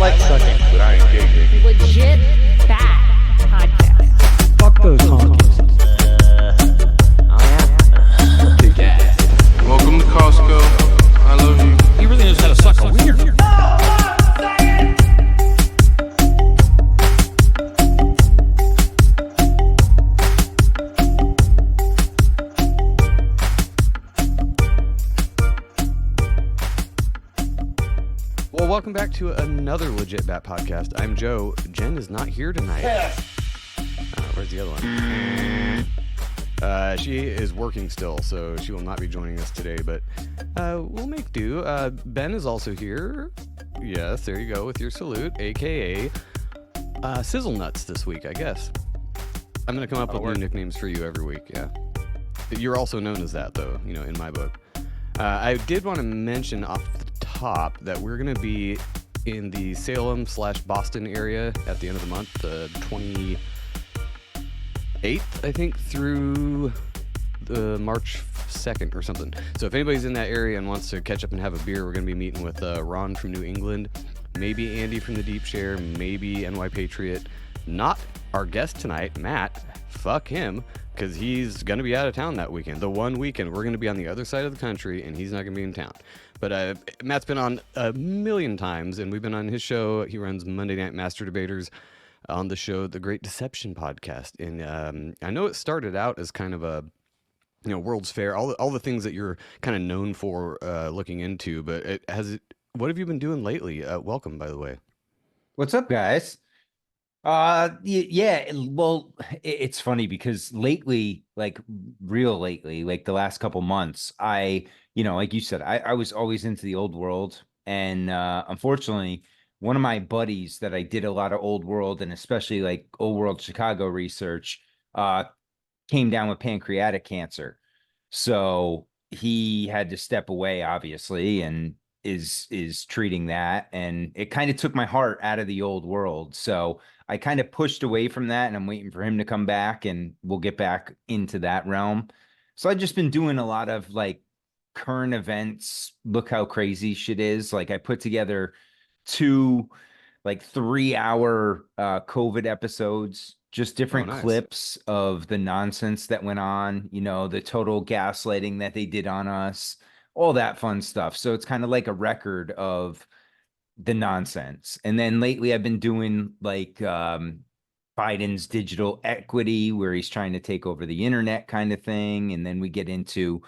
like sucking. But I ain't gay. Legit bad podcast. Fuck those honkies. Welcome to Costco. I love you. He really knows how to suck a wiener. Well, welcome back to another Legit Bat podcast. I'm Joe. Jen is not here tonight. Where's the other one? She is working still, so she will not be joining us today, but we'll make do. Ben is also here. Yes, there you go with your salute, a.k.a. Sizzle Nuts this week, I guess. I'm going to come up with new nicknames for you every week, yeah. You're also known as that, though, you know, in my book. I did want to mention off the top that we're going to be in the Salem/Boston area at the end of the month, the 28th, I think, through the March 2nd or something. So if anybody's in that area and wants to catch up and have a beer, we're going to be meeting with Ron from New England, maybe Andy from the Deep Share, maybe NY Patriot. Not our guest tonight, Matt. Fuck him, because he's going to be out of town that weekend. The one weekend we're going to be on the other side of the country, and he's not going to be in town. But Matt's been on a million times, and we've been on his show. He runs Monday Night Master Debaters on the show, The Great Deception Podcast. And I know it started out as kind of a, you know, World's Fair, all the things that you're kind of known for looking into. But what have you been doing lately? Welcome, by the way. What's up, guys? Yeah, well, it's funny because lately, like real lately, like the last couple months, like you said, I was always into the old world. And unfortunately, one of my buddies that I did a lot of old world and especially like old world Chicago research came down with pancreatic cancer. So he had to step away, obviously, and is treating that. And it kind of took my heart out of the old world. So I kind of pushed away from that, and I'm waiting for him to come back and we'll get back into that realm. So I've just been doing a lot of like current events. Look how crazy shit is. Like I put together 2 like 3-hour COVID episodes, just different clips of the nonsense that went on, you know, the total gaslighting that they did on us, all that fun stuff. So it's kind of like a record of the nonsense. And then lately I've been doing like Biden's digital equity, where he's trying to take over the internet kind of thing. And then we get into,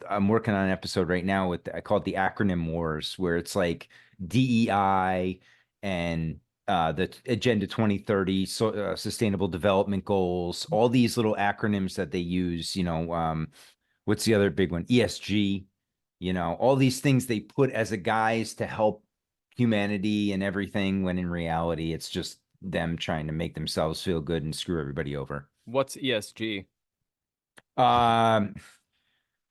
I'm working on an episode right now I call it the acronym wars, where it's like DEI and the Agenda 2030, Sustainable Development Goals, all these little acronyms that they use, you know, what's the other big one? ESG, you know, all these things they put as a guise to help humanity and everything, when in reality it's just them trying to make themselves feel good and screw everybody over. What's ESG?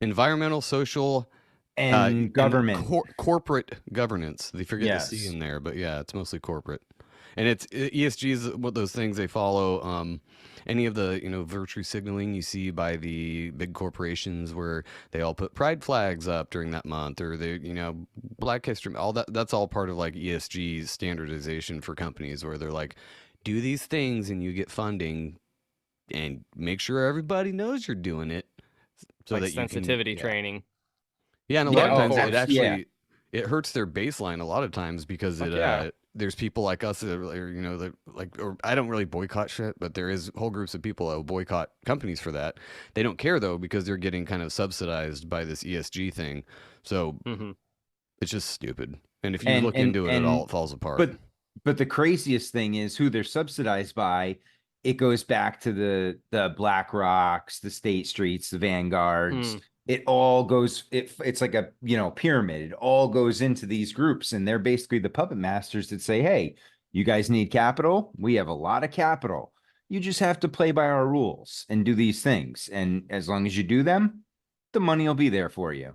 Environmental, social, and government, corporate governance. They forget the C in there, but yeah, it's mostly corporate. And it's ESG is what those things they follow. Any of the, you know, virtue signaling you see by the big corporations, where they all put pride flags up during that month, or they, you know, Black History, all that's all part of like ESG standardization for companies, where they're like, do these things and you get funding, and make sure everybody knows you're doing it, so like that sensitivity you can, training. Yeah, and a lot of times it actually it hurts their baseline a lot of times, because there's people like us that are, you know, that like, or I don't really boycott shit, but there is whole groups of people that will boycott companies for that. They don't care though, because they're getting kind of subsidized by this ESG thing. So it's just stupid. And if you look into it at all, it falls apart. But the craziest thing is who they're subsidized by. It goes back to the Black Rocks, the State Streets, the Vanguards. It all goes, it's like a, you know, pyramid. It all goes into these groups, and they're basically the puppet masters that say, hey, you guys need capital. We have a lot of capital. You just have to play by our rules and do these things. And as long as you do them, the money will be there for you.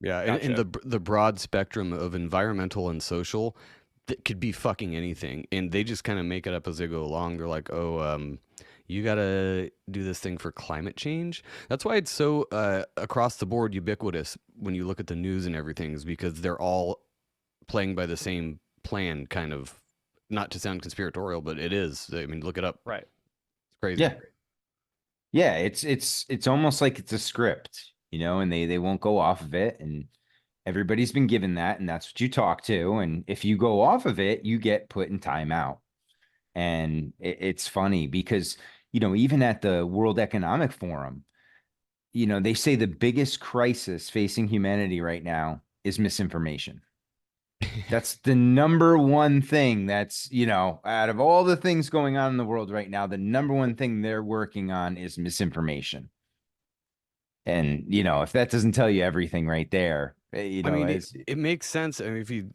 Yeah. Gotcha. And the broad spectrum of environmental and social, that could be fucking anything. And they just kind of make it up as they go along. They're like, you got to do this thing for climate change. That's why it's so across the board ubiquitous when you look at the news and everything, is because they're all playing by the same planned kind of, not to sound conspiratorial, but it is. I mean, look it up. Right. It's crazy. Yeah. Yeah, it's almost like it's a script, you know, and they won't go off of it, and everybody's been given that, and that's what you talk to, and if you go off of it, you get put in timeout. And it's funny because, you know, even at the World Economic Forum, you know, they say the biggest crisis facing humanity right now is misinformation. That's the number one thing that's, you know, out of all the things going on in the world right now, the number one thing they're working on is misinformation. And, you know, if that doesn't tell you everything right there, you know, I mean, it makes sense. I mean,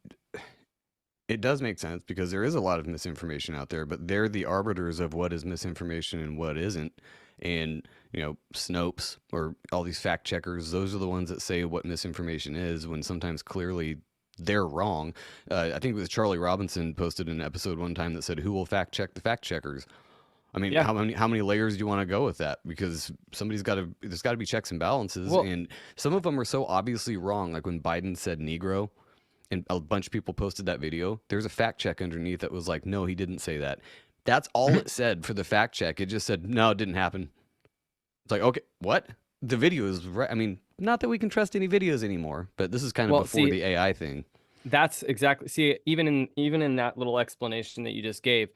it does make sense because there is a lot of misinformation out there, but they're the arbiters of what is misinformation and what isn't. And, you know, Snopes or all these fact checkers, those are the ones that say what misinformation is, when sometimes clearly they're wrong. I think it was Charlie Robinson posted an episode one time that said, "Who will fact check the fact checkers?" I mean, Yeah. how many layers do you want to go with that? Because there's got to be checks and balances, Well- and some of them are so obviously wrong. Like when Biden said Negro, and a bunch of people posted that video. There's a fact check underneath that was like, "No, he didn't say that." That's all it said for the fact check. It just said, "No, it didn't happen." It's like, okay, what? The video is right. I mean, not that we can trust any videos anymore, but this is kind of Well, before see, the AI thing. That's exactly, see, even in that little explanation that you just gave,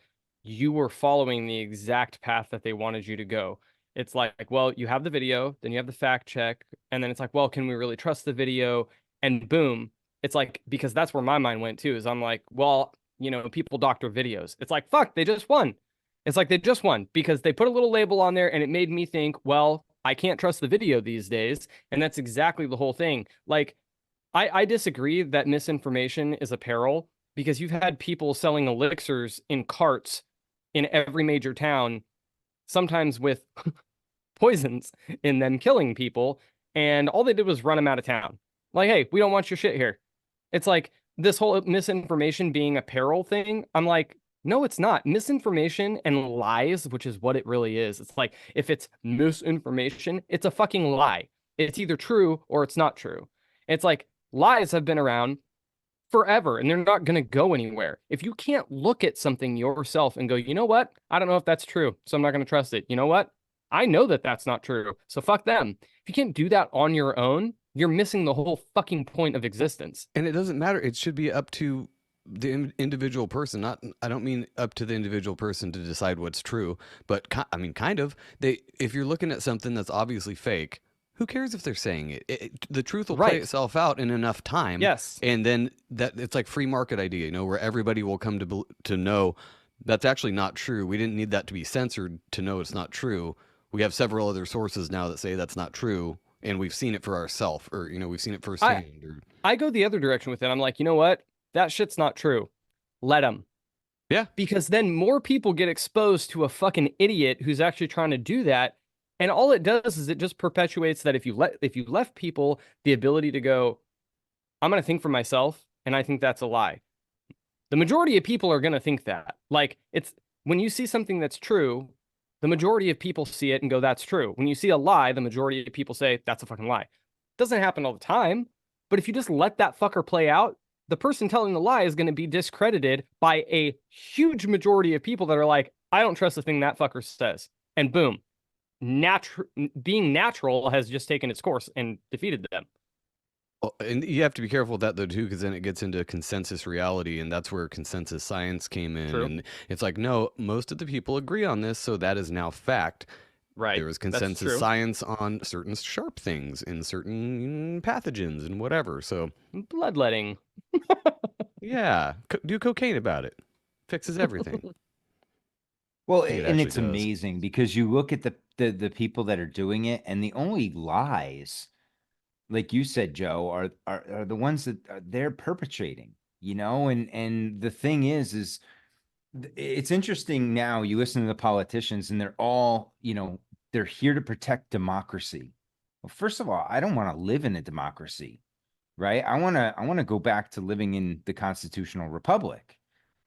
you were following the exact path that they wanted you to go. It's like, well, you have the video, then you have the fact check, and then it's like, well, can we really trust the video? And boom, it's like, because that's where my mind went too, is I'm like, well, you know, people doctor videos. It's like, fuck, they just won. It's like they just won because they put a little label on there and it made me think, well, I can't trust the video these days. And that's exactly the whole thing. Like, I disagree that misinformation is a peril, because you've had people selling elixirs in carts in every major town, sometimes with poisons in them, killing people. And all they did was run them out of town. Like, hey, we don't want your shit here. It's like this whole misinformation being a peril thing. I'm like, no, it's not. Misinformation and lies, which is what it really is. It's like, if it's misinformation, it's a fucking lie. It's either true or it's not true. It's like, lies have been around forever and they're not going to go anywhere. If you can't look at something yourself and go, you know what? I don't know if that's true, so I'm not going to trust it. You know what? I know that that's not true, so fuck them. If you can't do that on your own, you're missing the whole fucking point of existence. And it doesn't matter. It should be up to the individual person. Not, I don't mean up to the individual person to decide what's true, but I mean, kind of. If you're looking at something that's obviously fake, who cares if they're saying it? The truth will play Right. itself out in enough time. Yes. And then that it's like free market idea, you know, where everybody will come to know that's actually not true. We didn't need that to be censored to know it's not true. We have several other sources now that say that's not true, and we've seen it for ourselves, or, you know, we've seen it firsthand. I go the other direction with it. I'm like, you know what? That shit's not true. Let them. Yeah. Because then more people get exposed to a fucking idiot who's actually trying to do that. And all it does is it just perpetuates that if you left people the ability to go, I'm going to think for myself, and I think that's a lie. The majority of people are going to think that. Like, it's when you see something that's true, the majority of people see it and go, that's true. When you see a lie, the majority of people say, that's a fucking lie. Doesn't happen all the time, but if you just let that fucker play out, the person telling the lie is going to be discredited by a huge majority of people that are like, I don't trust the thing that fucker says. And boom. Being natural has just taken its course and defeated them. Well, and you have to be careful with that though too, because then it gets into consensus reality, and that's where consensus science came in. True. And it's like, no, most of the people agree on this, so that is now fact. Right. There was consensus science on certain sharp things and certain pathogens and whatever. So Bloodletting. yeah, do cocaine about it. Fixes everything. Well, It and actually it's does. amazing because you look at the people that are doing it, and the only lies, like you said, Joe, are the ones that they're perpetrating, you know. And the thing is it's interesting now. You listen to the politicians, and they're all, you know, they're here to protect democracy. Well, first of all, I don't want to live in a democracy, right? I want to go back to living in the constitutional republic.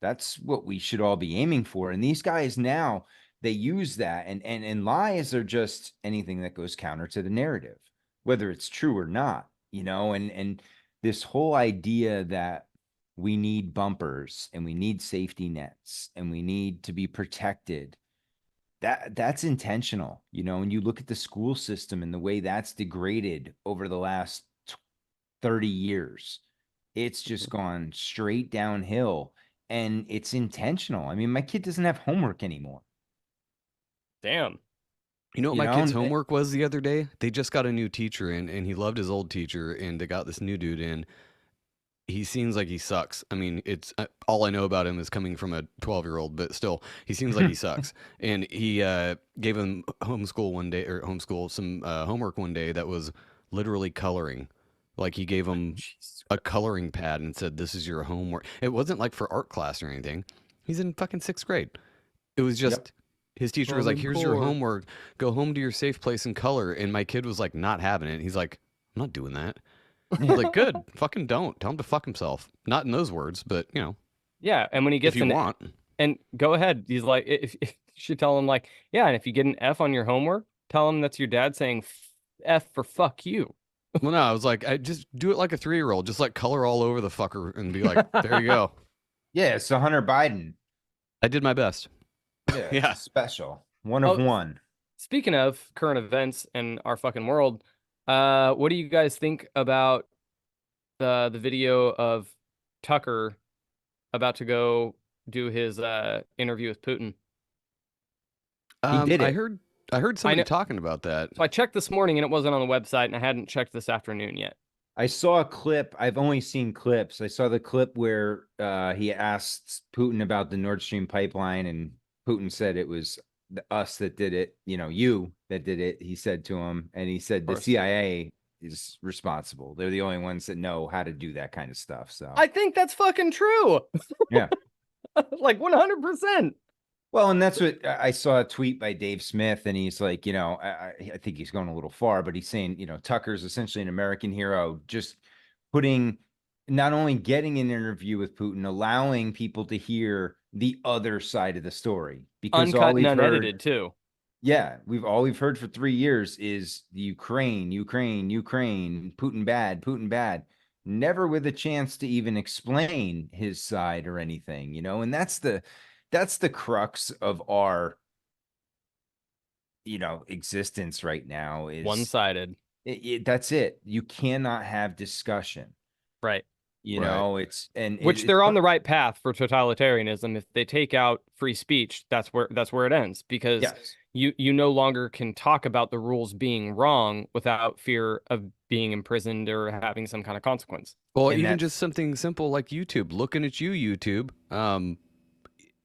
That's what we should all be aiming for. And these guys now, they use that, and lies are just anything that goes counter to the narrative, whether it's true or not, you know. And this whole idea that we need bumpers and we need safety nets and we need to be protected. That's intentional, you know, and you look at the school system and the way that's degraded over the last 30 years. It's just gone straight downhill, and it's intentional. I mean, my kid doesn't have homework anymore. Damn. You know what You my know, kid's and- homework was the other day? They just got a new teacher in, and he loved his old teacher, and they got this new dude in. He seems like he sucks. I mean, it's all I know about him is coming from a 12-year-old, but still, he seems like he sucks. And he gave him homeschool some homework one day that was literally coloring. Like he gave him a coloring pad and said, "This is your homework." It wasn't like for art class or anything. He's in fucking 6th grade. It was just his teacher was like, Roman "Here's your core. homework. Go home to your safe place and color." And my kid was like, not having it. He's like, "I'm not doing that." I was like, "Good, fucking don't. Tell him to fuck himself." Not in those words, but you know, Yeah, and when he if gets you an want. and go ahead, he's like, if you should tell him like, yeah, and if you get an F on your homework, tell him that's your dad saying F for fuck you. Well, no, I was like, I just do it like a 3-year-old, just like color all over the fucker and be like, "There you go." Yeah, so Hunter Biden. I did my best. Yeah, Yeah. special. One of Oh, one. Speaking of current events in our fucking world, what do you guys think about the video of Tucker about to go do his interview with Putin? did I it. heard somebody know- talking about that. So I checked this morning and it wasn't on the website, and I hadn't checked this afternoon yet. I saw a clip. I've only seen clips. I saw the clip where he asked Putin about the Nord Stream pipeline, and Putin said it was us that did it, you know, you that did it. He said to him, and he said the course. CIA is responsible. They're the only ones that know how to do that kind of stuff. So I think that's fucking true. Yeah. Like 100%. Well, and that's what I saw a tweet by Dave Smith, and he's like, you know, I think he's going a little far, but he's saying, you know, Tucker's essentially an American hero, just putting, not only getting an interview with Putin, allowing people to hear the other side of the story, because all Uncut we've and heard, unedited too. yeah, we've heard for 3 years is the Ukraine, Putin bad, never with a chance to even explain his side or anything, you know, and that's the crux of our, you know, existence right now is One-sided. that's it. You cannot have discussion, Right. you Right. know, and Which they're on the right path for totalitarianism. If they take out free speech, that's where it ends, because yes. you no longer can talk about the rules being wrong without fear of being imprisoned or having some kind of consequence. Well, And even that- just something simple like YouTube. Looking at you, YouTube.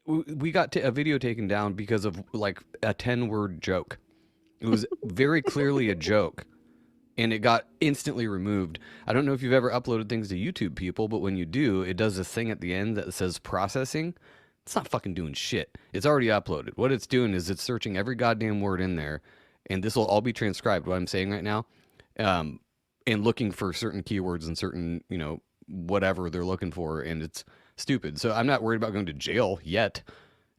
We got a video taken down because of like a 10-word joke. It was very clearly a joke, and it got instantly removed. I don't know if you've ever uploaded things to YouTube, people, but when you do, it does this thing at the end that says processing. It's not fucking doing shit. It's already uploaded. What it's doing is it's searching every goddamn word in there, and this will all be transcribed, what I'm saying right now, and looking for certain keywords and certain, you know, whatever they're looking for, and it's stupid. So I'm not worried about going to jail yet.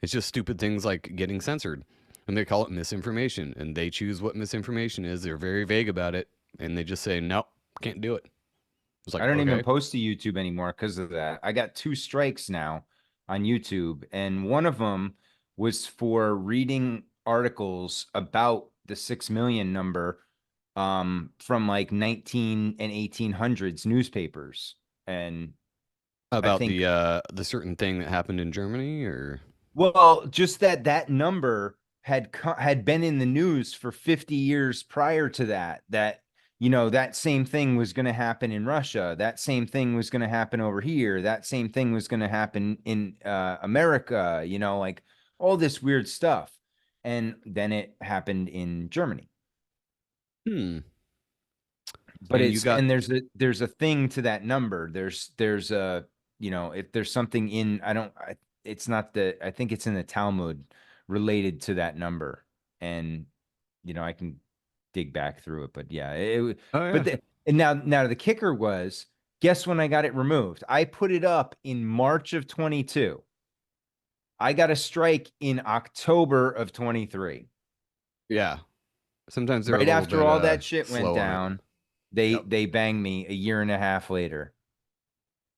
It's just stupid things like getting censored. And they call it misinformation, and they choose what misinformation is. They're very vague about it, and they just say, nope, can't do it. It's like, I don't even okay. post to YouTube anymore because of that. I got 2 strikes now on YouTube, and one of them was for reading articles about the 6 million number from like 19 and 1800s newspapers. And About think- the certain thing that happened in Germany, or well, just that number had been in the news for 50 years prior to that, you know, that same thing was going to happen in Russia. That same thing was going to happen over here. That same thing was going to happen in America, you know, like all this weird stuff. And then it happened in Germany. But And you it's, got- and there's a thing to that number. There's a, you know, if there's something in, it's not I think it's in the Talmud related to that number. And, you know, I can dig back through it, but yeah, and now the kicker was, guess when I got it removed? I put it up in March of 22. I got a strike in October of 23. yeah. Sometimes they're a Right little after bit, all that shit slow went on it. down, Yep. they banged me a year and a half later.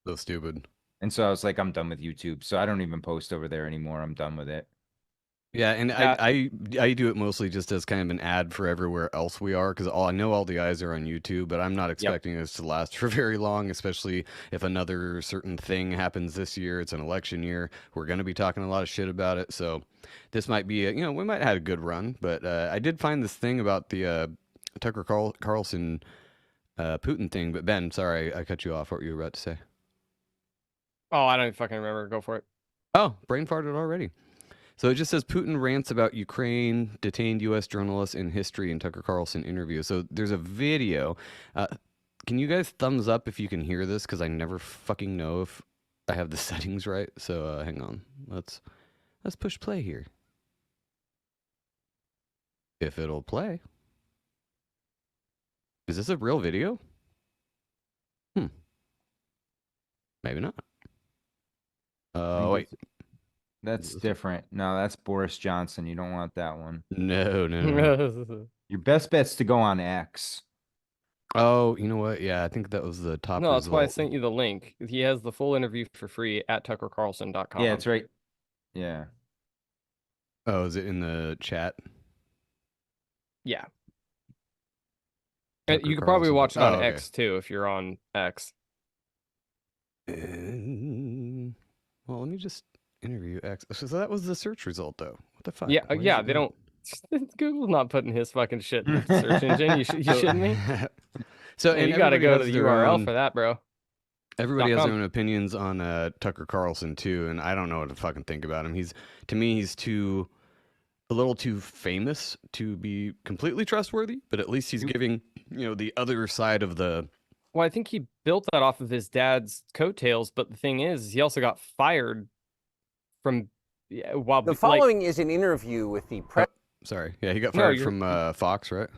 So stupid. And so I was like, I'm done with YouTube. So I don't even post over there anymore. I'm done with it. Yeah, and That- I do it mostly just as kind of an ad for everywhere else we are, because I know all the eyes are on YouTube, but I'm not expecting this to last for very long, especially if another certain thing happens this year. It's an election year. We're going to be talking a lot of shit about it, so this might be we might have had a good run. But I did find this thing about the Tucker Carlson Putin thing. But Ben, sorry, I cut you off. What were you about to say? Oh, I don't even fucking remember. Go for it. Oh, brain farted already. So it just says Putin rants about Ukraine, detained U.S. journalists in history, and Tucker Carlson interview. So there's a video. Can you guys thumbs up if you can hear this? Because I never fucking know if I have the settings right. So hang on. Let's push play here. If it'll play. Is this a real video? Maybe not. Oh, wait. That's different. No, that's Boris Johnson. You don't want that one. No. Your best bet's to go on X. Oh, you know what? Yeah, I think that was the top No, that's why I result. sent you the link. He has the full interview for free at tuckercarlson.com. Yeah, it's right. Yeah. Oh, is it in the chat? Yeah. Tucker You could probably Carlson. watch it on Oh, okay. X too if you're on X. Well, let me just interview X. So that was the search result, though. What the fuck? Yeah, Why is yeah, it they not- don't. Google's not putting his fucking shit in the search engine. You shitting me? So Yeah, and you got to everybody go to has the their URL own- for that, bro. Everybody has their .com. own opinions on Tucker Carlson too, and I don't know what to fucking think about him. To me, he's a little too famous to be completely trustworthy, but at least he's giving the other side of the. Well, I think he built that off of his dad's coattails, but the thing is, he also got fired from while The like, following is an interview with the Sorry, yeah, he got No, fired you're- from Fox, right?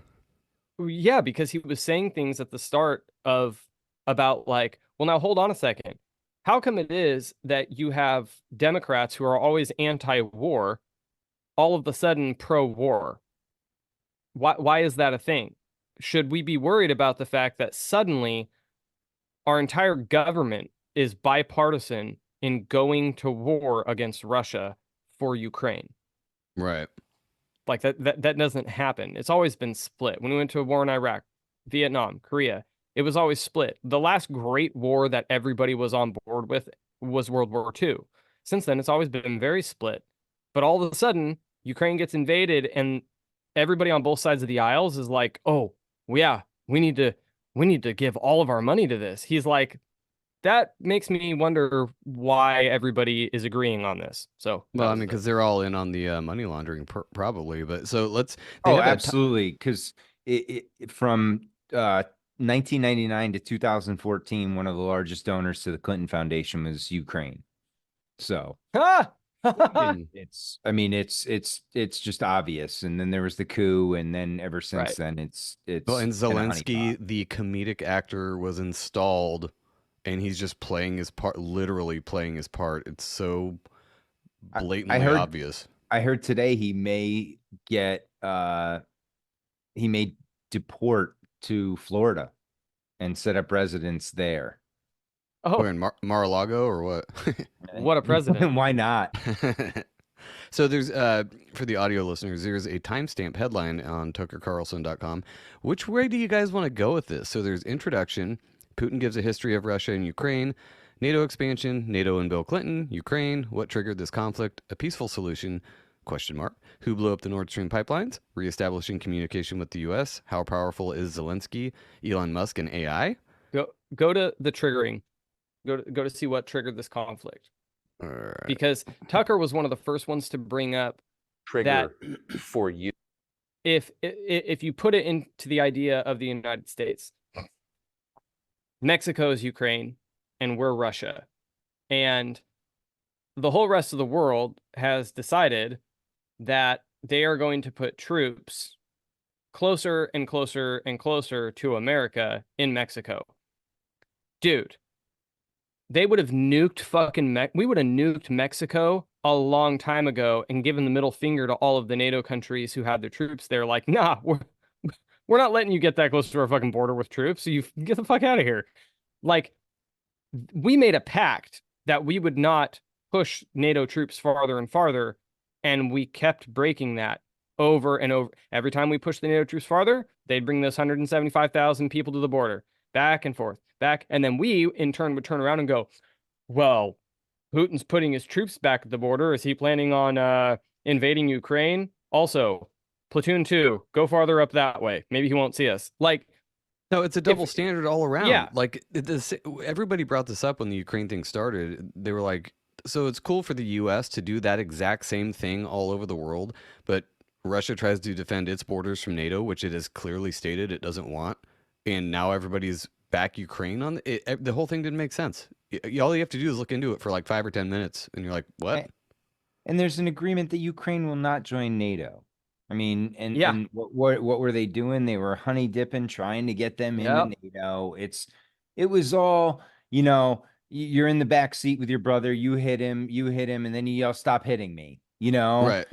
yeah, because he was saying things at the start about like, well, now hold on a second. How come it is that you have Democrats who are always anti-war, all of a sudden pro-war? Why is that a thing? Should we be worried about the fact that suddenly our entire government is bipartisan in going to war against Russia for Ukraine? Right. Like that doesn't happen. It's always been split. When we went to a war in Iraq, Vietnam, Korea, it was always split. The last great war that everybody was on board with was World War II. Since then, it's always been very split. But all of a sudden, Ukraine gets invaded, and everybody on both sides of the aisles is like, "Oh, yeah, we need to give all of our money to this." He's like, that makes me wonder why everybody is agreeing on this. So, Well, I that was mean, the- because they're all in on the money laundering, probably. But so let's. they Oh, have that ti- absolutely. Because from 1999 to 2014, one of the largest donors to the Clinton Foundation was Ukraine. So Ah! I mean, it's just obvious. And then there was the coup, and then ever since Right. then, it's Well, and been a Zelensky, honeypot. the comedic actor, was installed, and he's just playing his part, literally playing his part. It's so blatantly heard- obvious. I heard today he may get he may deport to Florida and set up residence there. Oh, Where in Mar-a-Lago or what? what a president. Why not? So there's for the audio listeners, there's a timestamp headline on tuckercarlson.com. Which way do you guys want to go with this? So there's introduction. Putin gives a history of Russia and Ukraine. NATO expansion. NATO and Bill Clinton. Ukraine. What triggered this conflict? A peaceful solution? Question mark. Who blew up the Nord Stream pipelines? Reestablishing communication with the U.S. How powerful is Zelensky, Elon Musk, and AI? Go to the triggering. Go to see what triggered this conflict. All right. Because Tucker was one of the first ones to bring up trigger for you. if you put it into the idea of the United States, Mexico is Ukraine and we're Russia. And the whole rest of the world has decided that they are going to put troops closer and closer and closer to America in Mexico. Dude, they would have nuked we would have nuked Mexico a long time ago and given the middle finger to all of the NATO countries who had their troops there. Like, nah, we're not letting you get that close to our fucking border with troops. So you get the fuck out of here. Like, we made a pact that we would not push NATO troops farther and farther, and we kept breaking that over and over. Every time we pushed the NATO troops farther, they'd bring those 175,000 people to the border, back and forth, back, and then we in turn would turn around and go, well, Putin's putting his troops back at the border. Is he planning on invading Ukraine? Also, Platoon 2, go farther up that way. Maybe he won't see us. Like, No, it's a double standard all around. Yeah. Like everybody brought this up when the Ukraine thing started. They were like, so it's cool for the US to do that exact same thing all over the world, but Russia tries to defend its borders from NATO, which it has clearly stated it doesn't want. And now everybody's back Ukraine on it. The whole thing didn't make sense. All you have to do is look into it for like 5 or 10 minutes and you're like, what? And there's an agreement that Ukraine will not join NATO. I mean, and, Yeah. and what were they doing? They were honey dipping, trying to get them into NATO. It was all, you know, you're in the back seat with your brother, you hit him, and then you yell, stop hitting me, you know? Right.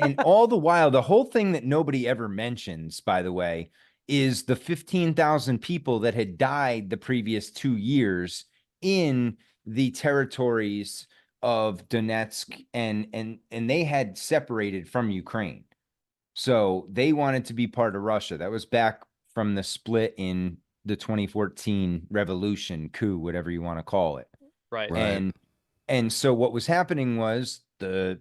And all the while, the whole thing that nobody ever mentions, by the way, is the 15,000 people that had died the previous 2 years in the territories of Donetsk, and they had separated from Ukraine. So they wanted to be part of Russia. That was back from the split in the 2014 revolution, coup, whatever you want to call it. right. Right. And so what was happening was the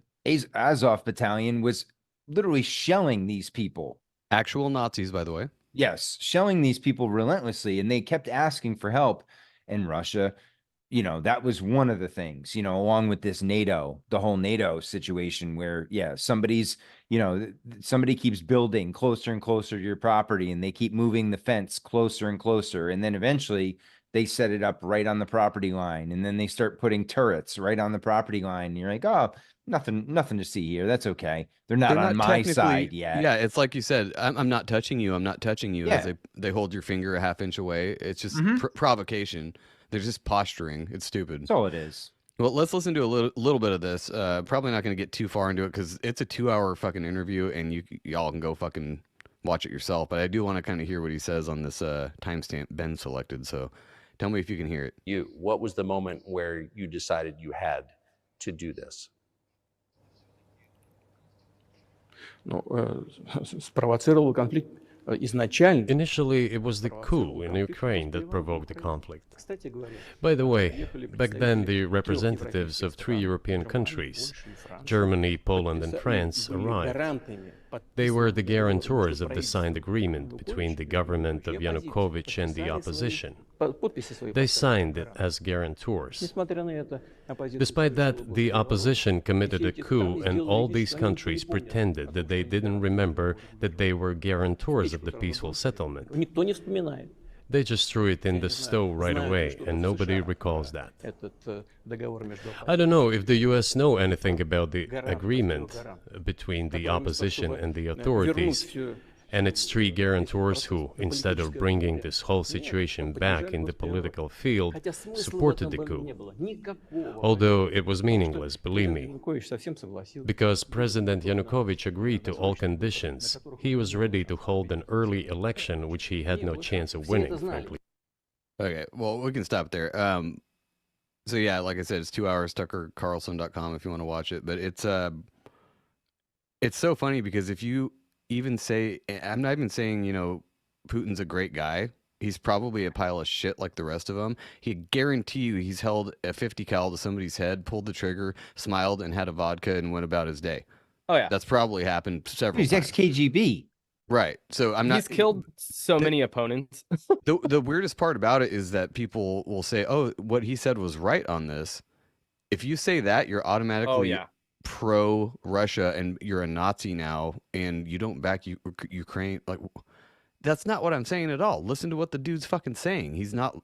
Azov battalion was literally shelling these people. Actual Nazis, by the way. Yes, shelling these people relentlessly, and they kept asking for help. And Russia, you know, that was one of the things, you know, along with this NATO, the whole NATO situation where, yeah, somebody's, you know, somebody keeps building closer and closer to your property, and they keep moving the fence closer and closer. And then eventually they set it up right on the property line. And then they start putting turrets right on the property line. And you're like, oh, nothing to see here. That's okay. They're not on my technically- side yet. Yeah, it's like you said, I'm not touching you. I'm not touching you. As Yeah. they hold your finger a half-inch away. It's just Mhm. provocation. They're just posturing. It's stupid. That's all it is. Well, let's listen to a little bit of this. Probably not going to get too far into it because it's a 2-hour fucking interview, and y'all can go fucking watch it yourself. But I do want to kind of hear what he says on this timestamp Ben selected. So tell me if you can hear it. What was the moment where you decided you had to do this? Спровоцировал конфликт изначально. Initially, it was the coup in Ukraine that provoked the conflict. By the way, back then the representatives of 3 European countries, Germany, Poland, and France, arrived. They were the guarantors of the signed agreement between the government of Yanukovych and the opposition. They signed it as guarantors. Despite that, the opposition committed a coup, and all these countries pretended that they didn't remember that they were guarantors of the peaceful settlement. Никто не вспоминает They just threw it in the stove right away, and nobody recalls that. этот договор между. I don't know if the US know anything about the agreement between the opposition and the authorities, and its 3 guarantors who, instead of bringing this whole situation back in the political field, supported the coup. Although it was meaningless, believe me, Янукович совсем согласился. because President Yanukovych agreed to all conditions. He was ready to hold an early election, which he had no chance of winning, frankly. Okay, well, we can stop there. So yeah, like I said, it's 2 hours, tuckercarlson.com if you want to watch it. But it's so funny because if you even say, I'm not even saying, you know, Putin's a great guy. He's probably a pile of shit like the rest of them. He guarantee you he's held a 50 cal to somebody's head, pulled the trigger, smiled, and had a vodka and went about his day. Oh yeah. That's probably happened several He's times. ex-KGB. Right. So I'm not. He's killed so many opponents. The weirdest part about it is that people will say, "Oh, what he said was right on this." If you say that, you're automatically Oh yeah. pro Russia and you're a Nazi now, and you don't back Ukraine. Like, that's not what I'm saying at all. Listen to what the dude's fucking saying. He's not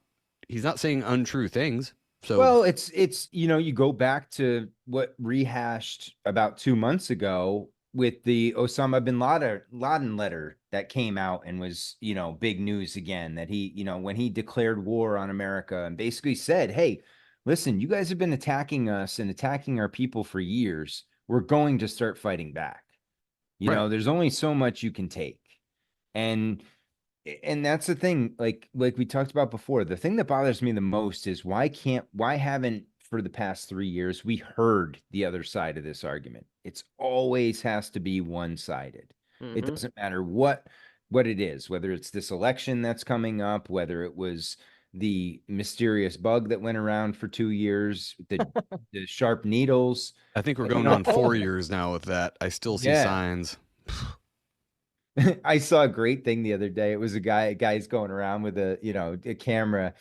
saying untrue things. So Well, it's you know, you go back to what rehashed about 2 months ago with the Osama bin Laden letter that came out and was, you know, big news again, that he, you know, when he declared war on America and basically said, hey, listen, you guys have been attacking us and attacking our people for years. We're going to start fighting back. You Right. know, there's only so much you can take. And that's the thing, like we talked about before, the thing that bothers me the most is why haven't for the past 3 years, we heard the other side of this argument. It's always has to be one-sided. It doesn't matter what it is, whether it's this election that's coming up, whether it was the mysterious bug that went around for 2 years, the sharp needles. I think we're going on 4 years now with that. I still see Yeah. signs. I saw a great thing the other day. It was a guy's going around with a camera,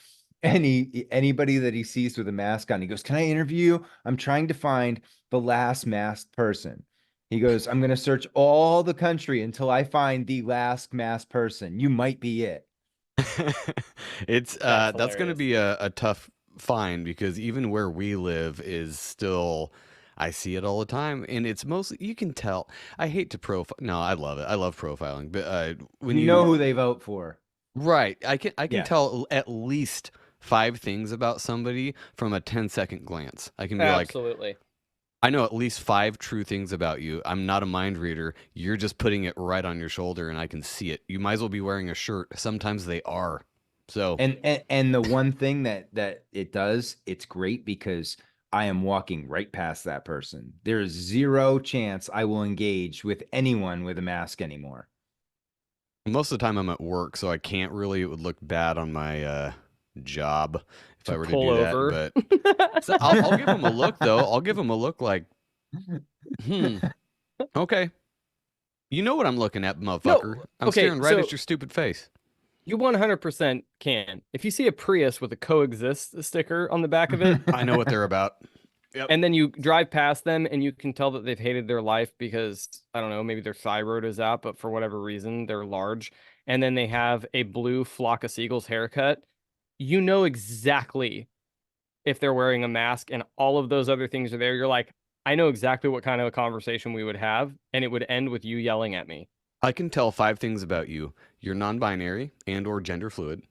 and anybody that he sees with a mask on, he goes, "Can I interview you? I'm trying to find the last masked person." He goes, "I'm going to search all the country until I find the last masked person. You might be it." It's that's going to be a tough find, because even where we live is still, I see it all the time, and it's mostly, you can tell. I hate to profile. No, I love it. I love profiling, but when You know who they vote for. right, I can Yeah. tell at least 5 things about somebody from a 10-second glance. I can be like, Absolutely. I know at least 5 true things about you. I'm not a mind reader. You're just putting it right on your shoulder, and I can see it. You might as well be wearing a shirt. Sometimes they are. So, And the one thing that it does, it's great because I am walking right past that person. There is zero chance I will engage with anyone with a mask anymore. most of the time I'm at work, so I can't really. It would look bad on my job if To I were to pull do over. that. But so I'll give them a look, though. I'll give them a look like, okay. You know what I'm looking at, motherfucker. I'm okay, staring right at so- your stupid face. You 100% can. If you see a Prius with a coexist sticker on the back of it, I know what they're about. and then you drive past them and you can tell that they've hated their life because, I don't know, maybe their thyroid is out, but for whatever reason, they're large. And then they have a blue flock of seagulls haircut. You know exactly if they're wearing a mask, and all of those other things are there. You're like, I know exactly what kind of a conversation we would have, and it would end with you yelling at me. I can tell 5 things about you. You're non-binary and or gender fluid.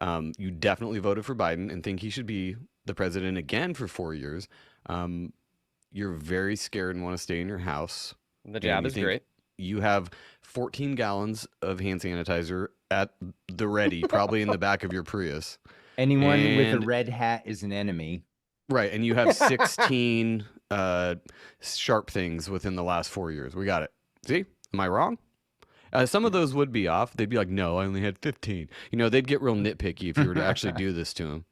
You definitely voted for Biden and think he should be the president again for 4 years. You're very scared and want to stay in your house. The jab you is think great. You have 14 gallons of hand sanitizer at the ready, probably in the back of your Prius. Anyone with And- a red hat is an enemy. Right, and you have 16 sharp things within the last 4 years. We got it. See? Am I wrong? Some of those would be off. They'd be like, no, I only had 15. You know, they'd get real nitpicky if you were to actually do this to them.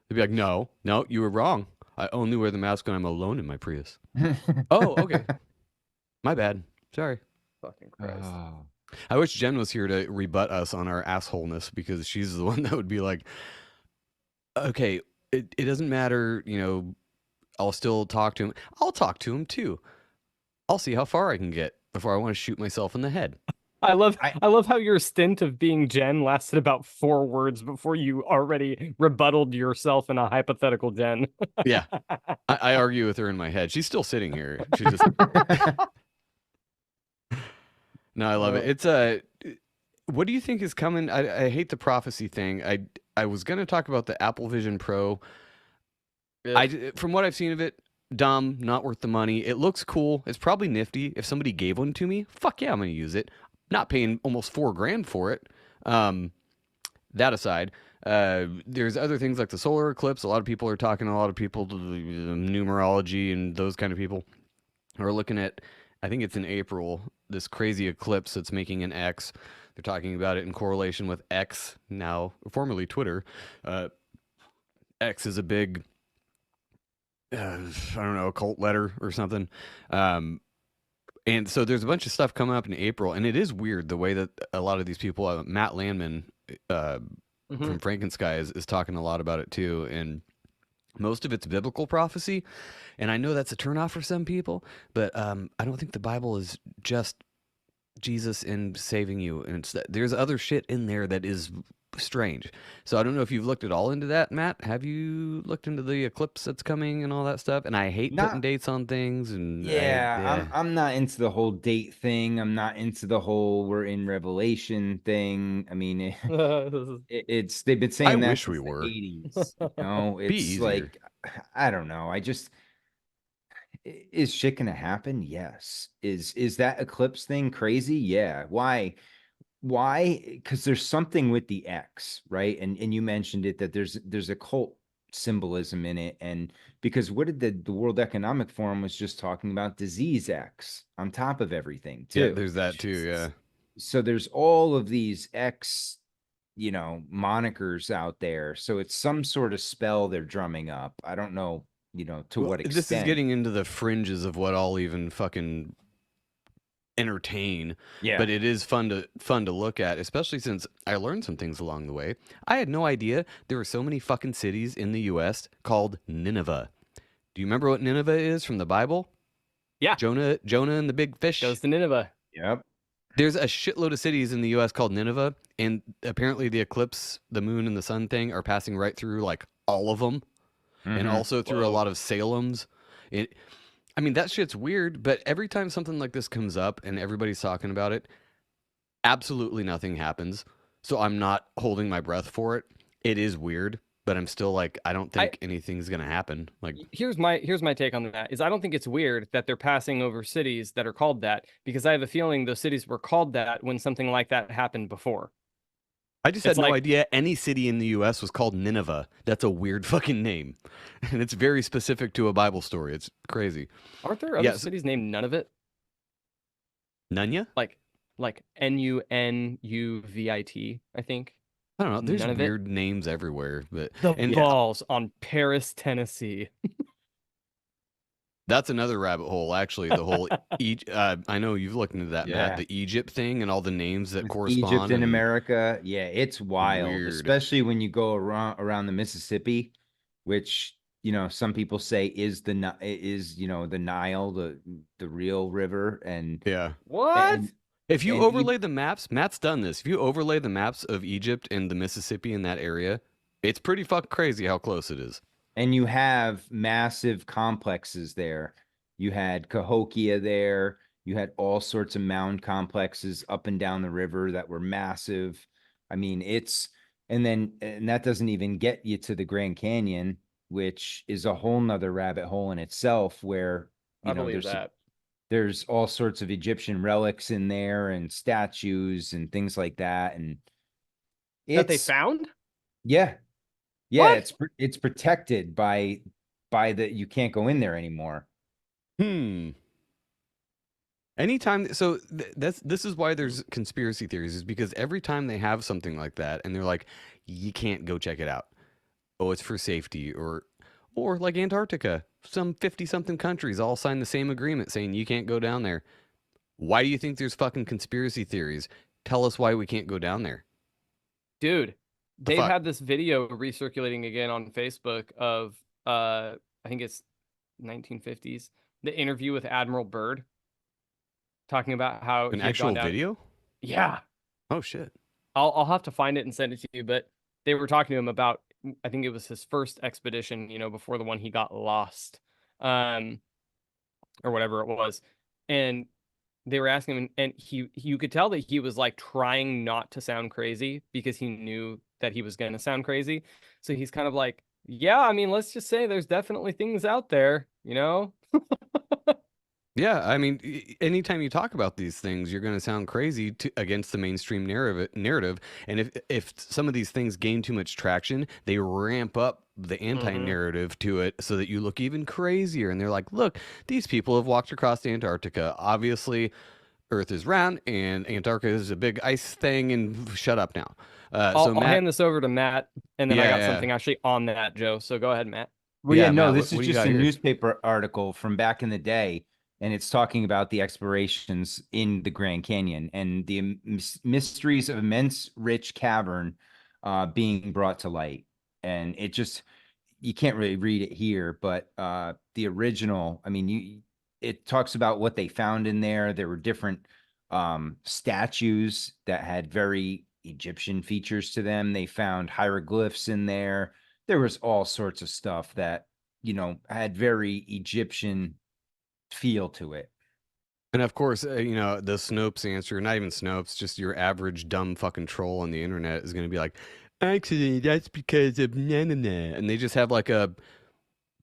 They'd be like, no, you were wrong. I only wear the mask when I'm alone in my Prius. Oh, okay. My bad. Sorry. Fucking Christ. I wish Jen was here to rebut us on our assholeness, because she's the one that would be like, okay, it doesn't matter, you know, I'll still talk to him. I'll talk to him too. I'll see how far I can get before I want to shoot myself in the head. I love how your stint of being Jen lasted about 4 words before you already rebutted yourself in a hypothetical Jen. Yeah. I argue with her in my head. She's still sitting here. She just No, I love it. It's what do you think is coming? I hate the prophecy thing. I was gonna talk about the Apple Vision Pro. From what I've seen of it, dumb, not worth the money. It looks cool. It's probably nifty. If somebody gave one to me, fuck yeah, I'm gonna use it. Not paying almost $4,000 for it. That aside, there's other things like the solar eclipse. A lot of people are talking. A lot of people, numerology and those kind of people, are looking at. I think it's in April. This crazy eclipse that's making an X. They're talking about it in correlation with X, now formerly Twitter. X is a big, I don't know, occult letter or something. And so there's a bunch of stuff coming up in April, and it is weird the way that a lot of these people, Matt Landman from Frankensky is talking a lot about it too, and most of it's biblical prophecy, and I know that's a turnoff for some people, but I don't think the Bible is just Jesus and saving you, and there's other shit in there that is strange. So I don't know if you've looked at all into that, Matt. Have you looked into the eclipse that's coming and all that stuff? And I hate putting dates on things. And I'm not into the whole date thing. I'm not into the whole we're in Revelation thing. I mean, it's they've been saying that wish we since the were. 80s. You know, Be it's easier. like I don't know. Is shit gonna happen? Yes. Is that eclipse thing crazy? Yeah. Why? Because there's something with the X, right? And you mentioned it, that there's a cult symbolism in it. And because what did the World Economic Forum was just talking about disease X on top of everything too. Yeah, there's that too. Yeah. So there's all of these X, monikers out there. So it's some sort of spell they're drumming up. I don't know, to Well, what extent. this is getting into the fringes of what I'll even fucking entertain. Yeah. But it is fun to look at, especially since I learned some things along the way. I had no idea there were so many fucking cities in the US called Nineveh. Do you remember what Nineveh is from the Bible? Yeah. Jonah and the big fish. Goes to Nineveh. Yep. There's a shitload of cities in the US called Nineveh, and apparently the eclipse, the moon and the sun thing are passing right through like all of them. And also through a lot of Salems. I mean, that shit's weird, but every time something like this comes up and everybody's talking about it, absolutely nothing happens. So I'm not holding my breath for it. It is weird, but I'm still like, I don't think anything's gonna happen. Like, here's my take on that is I don't think it's weird that they're passing over cities that are called that, because I have a feeling those cities were called that when something like that happened before. I just had no idea any city in the US was called Nineveh. That's a weird fucking name. And it's very specific to a Bible story. It's crazy. Aren't there other cities named Nunavut? Nunya? Like Nunuvit, I think. I don't know. There's Nunavut. weird names everywhere. But balls on Paris, Tennessee. That's another rabbit hole, actually. The whole I know you've looked into that, Matt. The Egypt thing and all the names that correspond. Egypt in America, yeah, it's wild, Weird. especially when you go around the Mississippi, which some people say is the Nile, the real river, and yeah. What? If you overlay the maps, Matt's done this. If you overlay the maps of Egypt and the Mississippi in that area, it's pretty fucking crazy how close it is. And you have massive complexes there. You had Cahokia there. You had all sorts of mound complexes up and down the river that were massive. I mean, and that doesn't even get you to the Grand Canyon, which is a whole nother rabbit hole in itself, where there's all sorts of Egyptian relics in there and statues and things like that. And that they found? Yeah. Yeah, What? it's protected by you can't go in there anymore. Anytime, so this is why there's conspiracy theories, is because every time they have something like that and they're like, you can't go check it out. Oh, it's for safety, or like Antarctica, some 50-something countries all signed the same agreement saying you can't go down there. Why do you think there's fucking conspiracy theories? Tell us why we can't go down there. Dude, they've had this video recirculating again on Facebook of I think it's 1950s, the interview with Admiral Byrd, talking about how an actual video. Yeah. Oh shit. I'll have to find it and send it to you, but they were talking to him about, I think it was his first expedition, before the one he got lost, or whatever it was, and they were asking him, and you could tell that he was like trying not to sound crazy because he knew that he was going to sound crazy. So he's kind of like, yeah, I mean, let's just say there's definitely things out there, Yeah, I mean, anytime you talk about these things, you're going to sound crazy against the mainstream narrative. And if some of these things gain too much traction, they ramp up the anti-narrative to it so that you look even crazier. And they're like, look, these people have walked across Antarctica. Obviously, Earth is round and Antarctica is a big ice thing, and shut up now. I'll hand this over to Matt, and then I got something actually on that, Joe. So go ahead, Matt. Well, yeah, no, this is just a newspaper article from back in the day. And it's talking about the explorations in the Grand Canyon and the mysteries of immense rich cavern being brought to light. And it just, you can't really read it here, but the original, I mean, it talks about what they found in there. There were different statues that had very Egyptian features to them. They found hieroglyphs in there. There was all sorts of stuff that, had very Egyptian feel to it. And of course, the Snopes answer, not even Snopes, just your average dumb fucking troll on the internet is going to be like, actually, that's because of na-na-na. And they just have like a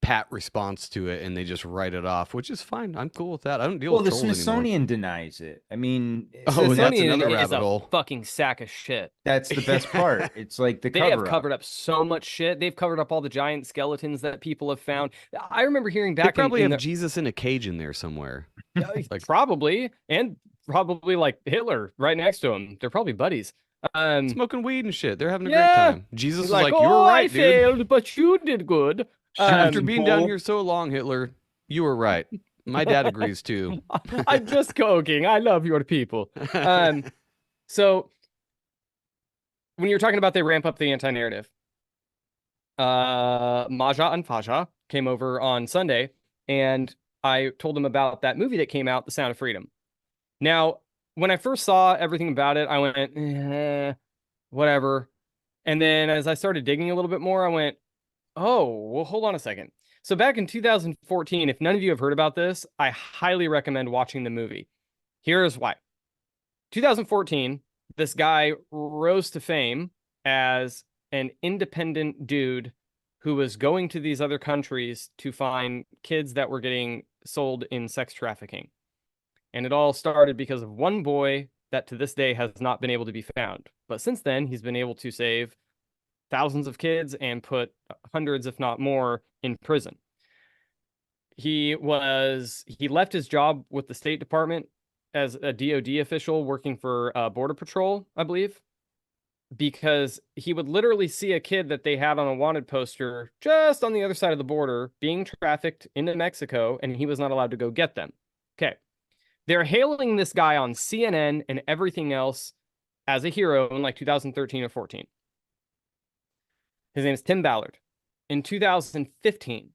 pat response to it, and they just write it off, which is fine. I'm cool with that. I don't deal Well, with the trolls anymore. Smithsonian denies it. I mean, Oh, and that's Smithsonian another is rabbit a hole. fucking sack of shit. that's the best part. It's like the They cover have covered up so much shit. They've covered up all the giant skeletons that people have found. I remember hearing They back probably in have the, Jesus in a cage in there somewhere. like- probably like Hitler right next to him. They're probably buddies. Smoking weed and shit. They're having a Yeah. great time. Jesus He's was like, "Oh, you were I right, dude. failed, but you did good." After being down bull. here so long, Hitler, you were right. My dad agrees too. I'm just joking. I love your people. So when you're talking about they ramp up the anti-narrative, Maja and Faja came over on Sunday, and I told them about that movie that came out, The Sound of Freedom. Now, when I first saw everything about it, I went, whatever. And then as I started digging a little bit more, I went, oh, well, hold on a second. So back in 2014, if none of you have heard about this, I highly recommend watching the movie. Here's why. 2014, this guy rose to fame as an independent dude who was going to these other countries to find kids that were getting sold in sex trafficking. And it all started because of one boy that to this day has not been able to be found. But since then, he's been able to save thousands of kids and put hundreds, if not more, in prison. He left his job with the State Department as a DOD official working for Border Patrol, I believe, because he would literally see a kid that they had on a wanted poster just on the other side of the border being trafficked into Mexico, and he was not allowed to go get them. Okay. They're hailing this guy on CNN and everything else as a hero in like 2013 or 14. His name is Tim Ballard. In 2015,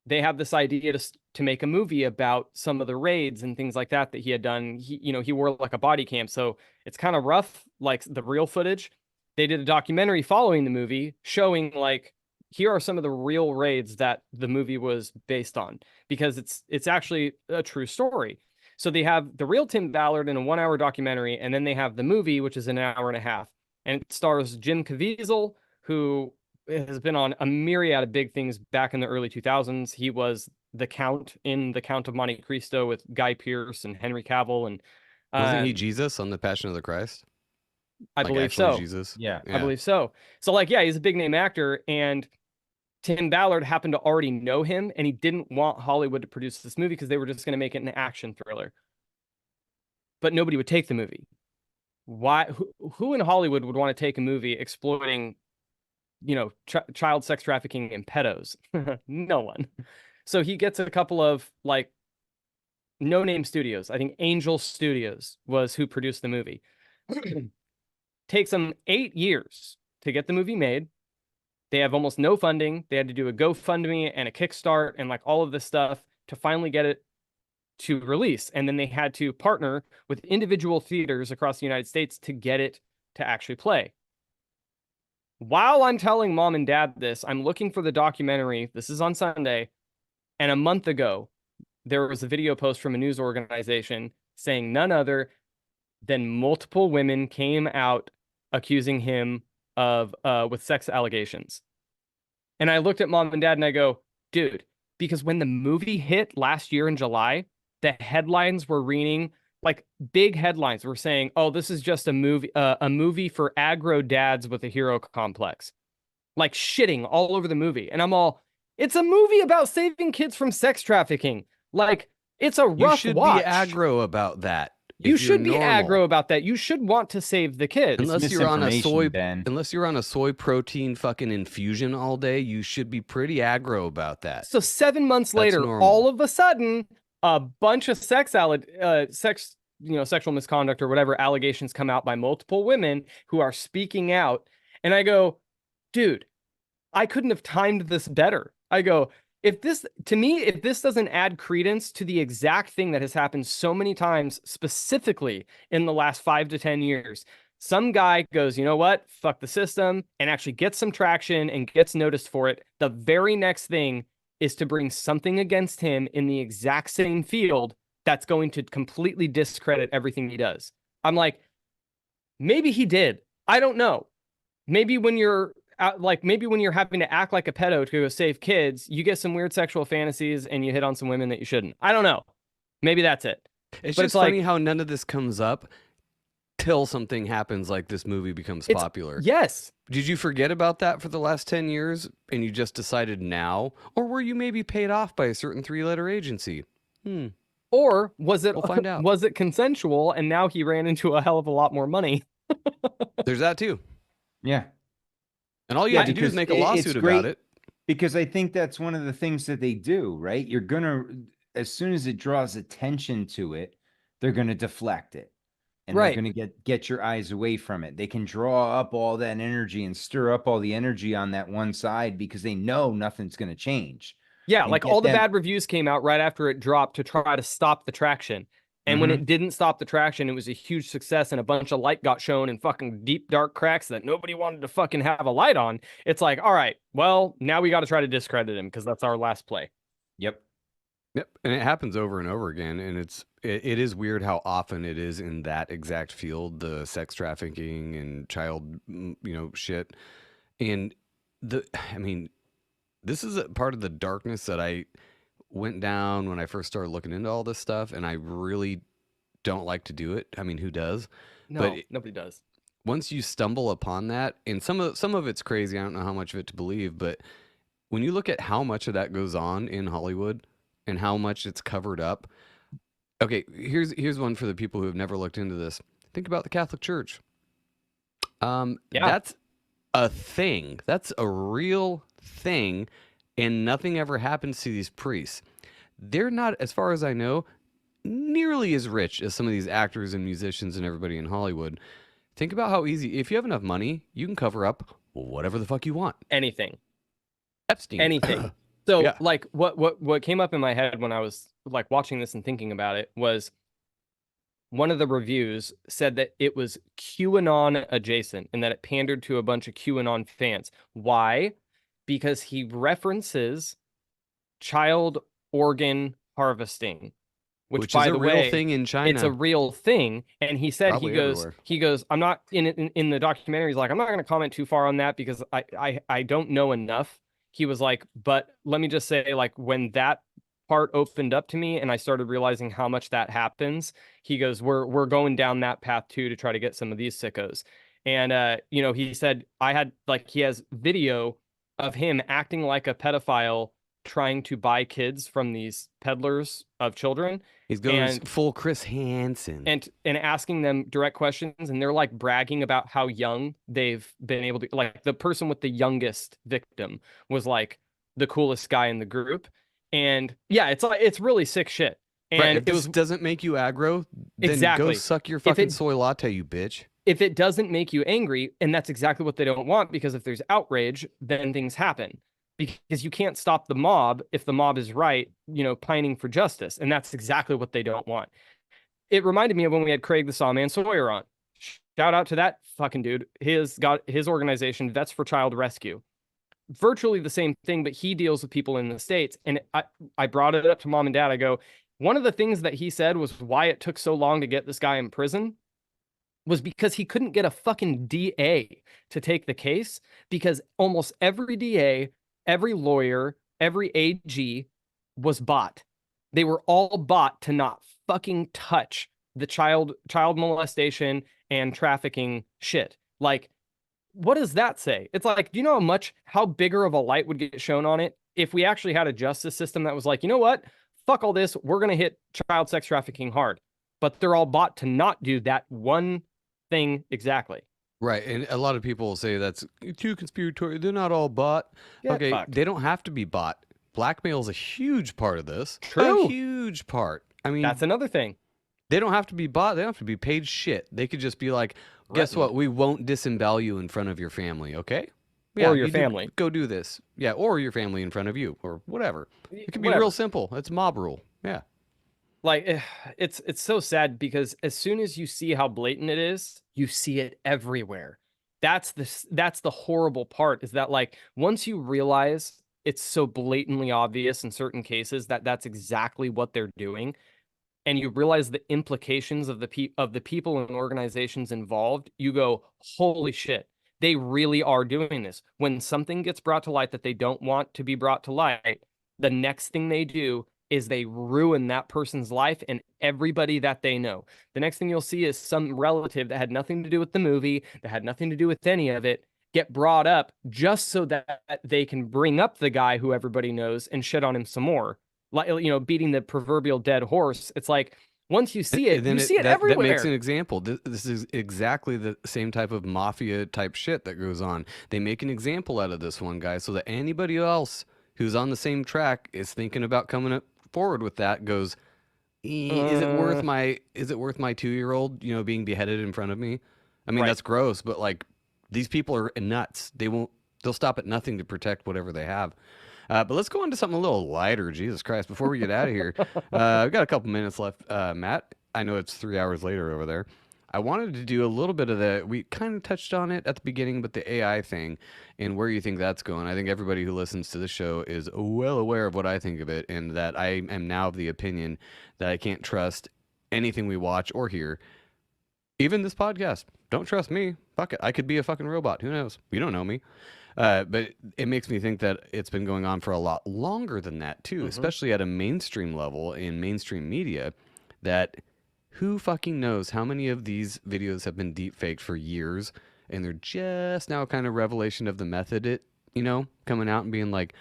they have this idea to make a movie about some of the raids and things like that he had done. He wore like a body cam, so it's kind of rough, like the real footage. They did a documentary following the movie showing like, here are some of the real raids that the movie was based on, because it's actually a true story. So they have the real Tim Ballard in a 1-hour documentary, and then they have the movie, which is an hour and a half. And it stars Jim Caviezel, who has been on a myriad of big things back in the early 2000s. He was the Count in The Count of Monte Cristo with Guy Pearce and Henry Cavill. And Wasn't he Jesus on the Passion of the Christ? I Like believe actually so. Jesus? Yeah. I believe so. So like, yeah, he's a big name actor, and Tim Ballard happened to already know him, and he didn't want Hollywood to produce this movie because they were just going to make it an action thriller. But nobody would take the movie. Why? Who in Hollywood would want to take a movie exploiting, child sex trafficking and pedos? No one. So he gets a couple of like no-name studios. I think Angel Studios was who produced the movie. Takes them 8 years to get the movie made. They have almost no funding. They had to do a GoFundMe and a Kickstart and like all of this stuff to finally get it to release. And then they had to partner with individual theaters across the United States to get it to actually play. While I'm telling mom and dad this, I'm looking for the documentary. This is on Sunday. And a month ago, there was a video post from a news organization saying none other than multiple women came out accusing him of with sex allegations. And I looked at mom and dad and I go, dude, because when the movie hit last year in July, the headlines were reading, like big headlines were saying, oh, this is just a movie for aggro dads with a hero complex. Like shitting all over the movie. And I'm all, it's a movie about saving kids from sex trafficking. Like, it's a rough You should watch. be aggro about that. You if you're should be normal. aggro about that. You should want to save the kids. Unless you're on a misinformation, soy, Ben. unless you're on a soy protein fucking infusion all day, you should be pretty aggro about that. So 7 months That's later, normal. all of a sudden, a bunch of sexual misconduct or whatever allegations come out by multiple women who are speaking out. And I go, dude, I couldn't have timed this better. I go, if this doesn't add credence to the exact thing that has happened so many times, specifically in the last 5 to 10 years, some guy goes, you know what, fuck the system, and actually gets some traction and gets noticed for it. The very next thing is to bring something against him in the exact same field that's going to completely discredit everything he does. I'm like, maybe he did. I don't know. Maybe when you're like maybe when you're having to act like a pedo to go save kids, you get some weird sexual fantasies and you hit on some women that you shouldn't. I don't know. Maybe that's it. It's But just it's funny like- how none of this comes up till something happens, like this movie becomes It's- popular. Yes. Did you forget about that for the last 10 years and you just decided now? Or were you maybe paid off by a certain 3-letter agency? Or was it We'll find out. was it consensual and now he ran into a hell of a lot more money? There's that too. Yeah. And all you Yeah, have to do is because make a it's lawsuit great- about it. Because I think that's one of the things that they do, right? You're gonna, as soon as it draws attention to it, they're gonna deflect it. And Right. they're gonna get your eyes away from it. They can draw up all that energy and stir up all the energy on that one side because they know nothing's gonna change. Yeah, And like get all the them- bad reviews came out right after it dropped to try to stop the traction. And when it didn't stop the traction, it was a huge success and a bunch of light got shown in fucking deep dark cracks that nobody wanted to fucking have a light on. It's like, all right, well, now we got to try to discredit him because that's our last play. Yep. Yep, and it happens over and over again, and it is weird how often it is in that exact field, the sex trafficking and child, shit. And I mean, this is a part of the darkness that I went down when I first started looking into all this stuff, and I really don't like to do it. I mean, who does? No, But nobody does. Once you stumble upon that, and some of it's crazy, I don't know how much of it to believe, but when you look at how much of that goes on in Hollywood and how much it's covered up. Okay, here's one for the people who have never looked into this. Think about the Catholic Church. Yeah. That's a thing. That's a real thing, and nothing ever happens to these priests. They're not, as far as I know, nearly as rich as some of these actors and musicians and everybody in Hollywood. Think about how easy, if you have enough money, you can cover up whatever the fuck you want. Anything. Epstein. Anything. So Yeah. like what came up in my head when I was like watching this and thinking about it was one of the reviews said that it was QAnon adjacent and that it pandered to a bunch of QAnon fans. Why? Because he references child organ harvesting, which by is a the real way, thing in China. it's a real thing. And he said, Probably everywhere. he goes, I'm not in the documentary. He's like, I'm not going to comment too far on that because I don't know enough. He was like, but let me just say, like, when that part opened up to me and I started realizing how much that happens, he goes, we're going down that path too, to try to get some of these sickos. And, he said he has video of him acting like a pedophile trying to buy kids from these peddlers of children. He's going and- full Chris Hansen. and asking them direct questions, and they're like bragging about how young they've been able to, like, the person with the youngest victim was like the coolest guy in the group. And yeah, it's really sick shit. And Right, if it this was, doesn't make you aggro, then go Exactly. suck your If fucking it- soy latte, you bitch. if it doesn't make you angry, and that's exactly what they don't want, because if there's outrage, then things happen. Because you can't stop the mob if the mob is right, pining for justice. And that's exactly what they don't want. It reminded me of when we had Craig the Sawman Sawyer on. Shout out to that fucking dude. His organization, Vets for Child Rescue. Virtually the same thing, but he deals with people in the States. And I brought it up to mom and dad. I go, one of the things that he said was why it took so long to get this guy in prison was because he couldn't get a fucking DA to take the case, because almost every DA, every lawyer, every AG was bought. They were all bought to not fucking touch the child molestation and trafficking shit. Like, what does that say? It's like, do you know how bigger of a light would get shown on it if we actually had a justice system that was like, you know what? Fuck all this. We're going to hit child sex trafficking hard. But they're all bought to not do that one thing exactly. Right, and a lot of people will say that's too conspiratorial. They're not all bought. Get Okay, fucked. they don't have to be bought. Blackmail is a huge part of this. True. A huge part. I mean, That's another thing. they don't have to be bought. They don't have to be paid shit. They could just be like, guess what? We won't disembowel you in front of your family, okay? Or your you family. Go do this. Yeah, or your family in front of you, or whatever. It can be Whatever. real simple. It's mob rule. Yeah. Like, it's so sad because as soon as you see how blatant it is, you see it everywhere. That's the horrible part, is that, like, once you realize it's so blatantly obvious in certain cases that that's exactly what they're doing, and you realize the implications of the people and organizations involved, you go, holy shit, They really are doing this. When something gets brought to light that they don't want to be brought to light, the next thing they do is they ruin that person's life and everybody that they know. The next thing you'll see is some relative that had nothing to do with the movie, that had nothing to do with any of it, get brought up just so that they can bring up the guy who everybody knows and shit on him some more. Like, beating the proverbial dead horse. It's like, once you see it, you see it everywhere. That makes an example. This is exactly the same type of mafia type shit that goes on. They make an example out of this one guy so that anybody else who's on the same track is thinking about coming up forward with that goes, is it worth my 2-year-old, being beheaded in front of me? I mean, that's gross, but like, these people are nuts. They'll stop at nothing to protect whatever they have. But let's go into something a little lighter, Jesus Christ, before we get out of here. We've got a couple minutes left. Matt, I know it's 3 hours later over there. I wanted to do a little bit of we kind of touched on it at the beginning, but the AI thing and where you think that's going. I think everybody who listens to this show is well aware of what I think of it, and that I am now of the opinion that I can't trust anything we watch or hear. Even this podcast. Don't trust me. Fuck it. I could be a fucking robot. Who knows? You don't know me. But it makes me think that it's been going on for a lot longer than that too, especially at a mainstream level in mainstream media, that who fucking knows how many of these videos have been deep faked for years, and they're just now kind of revelation of the method, coming out and being like,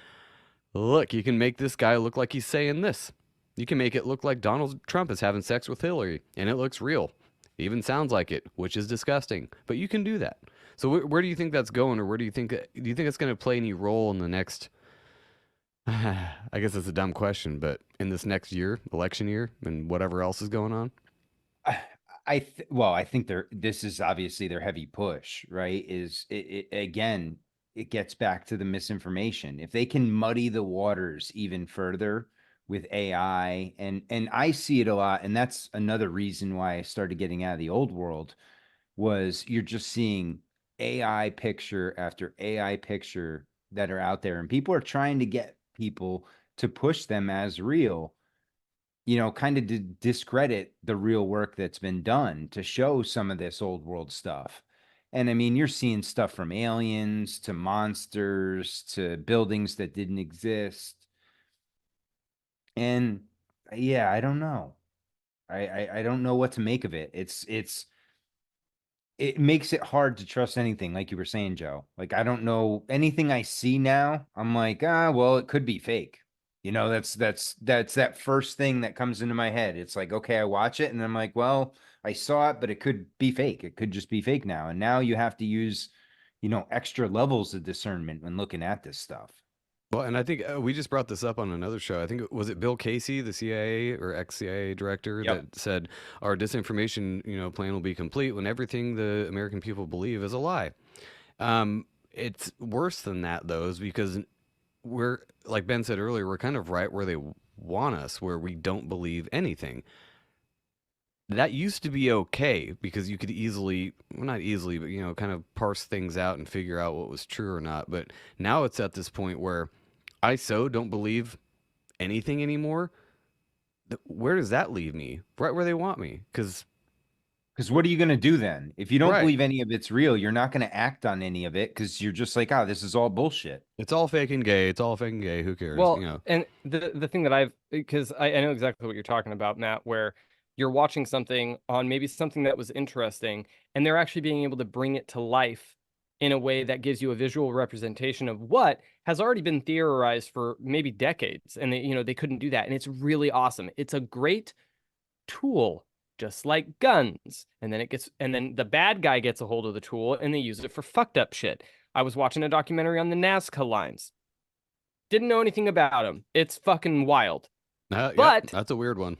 look, you can make this guy look like he's saying this. You can make it look like Donald Trump is having sex with Hillary, and it looks real. Even sounds like it, which is disgusting, but you can do that. So where do you think that's going, or do you think it's going to play any role in the next, I guess it's a dumb question, but in this next year, election year, and whatever else is going on? I think this is obviously their heavy push, right? Again, it gets back to the misinformation. If they can muddy the waters even further with AI, and I see it a lot, and that's another reason why I started getting out of the old world, was you're just seeing AI picture after AI picture that are out there, and people are trying to get people to push them as real, kind of to discredit the real work that's been done to show some of this old world stuff. And I mean, you're seeing stuff from aliens to monsters to buildings that didn't exist. And yeah, I don't know. I don't know what to make of it. It makes it hard to trust anything, like you were saying, Joe. Like, I don't know anything I see now. I'm like, well, it could be fake. That's that first thing that comes into my head. It's like, okay, I watch it and I'm like, well, I saw it, but it could be fake. It could just be fake now. And now you have to use, extra levels of discernment when looking at this stuff. Well, and I think we just brought this up on another show. I think was it Bill Casey, the CIA or ex-CIA director, that said our disinformation, plan will be complete when everything the American people believe is a lie. It's worse than that, though, is because we're, like Ben said earlier, we're kind of right where they want us, where we don't believe anything. That used to be okay because you could easily, well, not easily, but, kind of parse things out and figure out what was true or not. But now it's at this point where I don't believe anything anymore. Where does that leave me? Right where they want me. Because what are you going to do then? If you don't believe any of it's real, you're not going to act on any of it because you're just like, this is all bullshit. It's all fake and gay. It's all fake and gay. Who cares? Well, and the thing that because I know exactly what you're talking about, Matt, where you're watching something on maybe something that was interesting, and they're actually being able to bring it to life in a way that gives you a visual representation of what has already been theorized for maybe decades. And they couldn't do that. And it's really awesome. It's a great tool, just like guns. And then the bad guy gets a hold of the tool and they use it for fucked up shit. I was watching a documentary on the Nazca lines. Didn't know anything about them. It's fucking wild. But that's a weird one.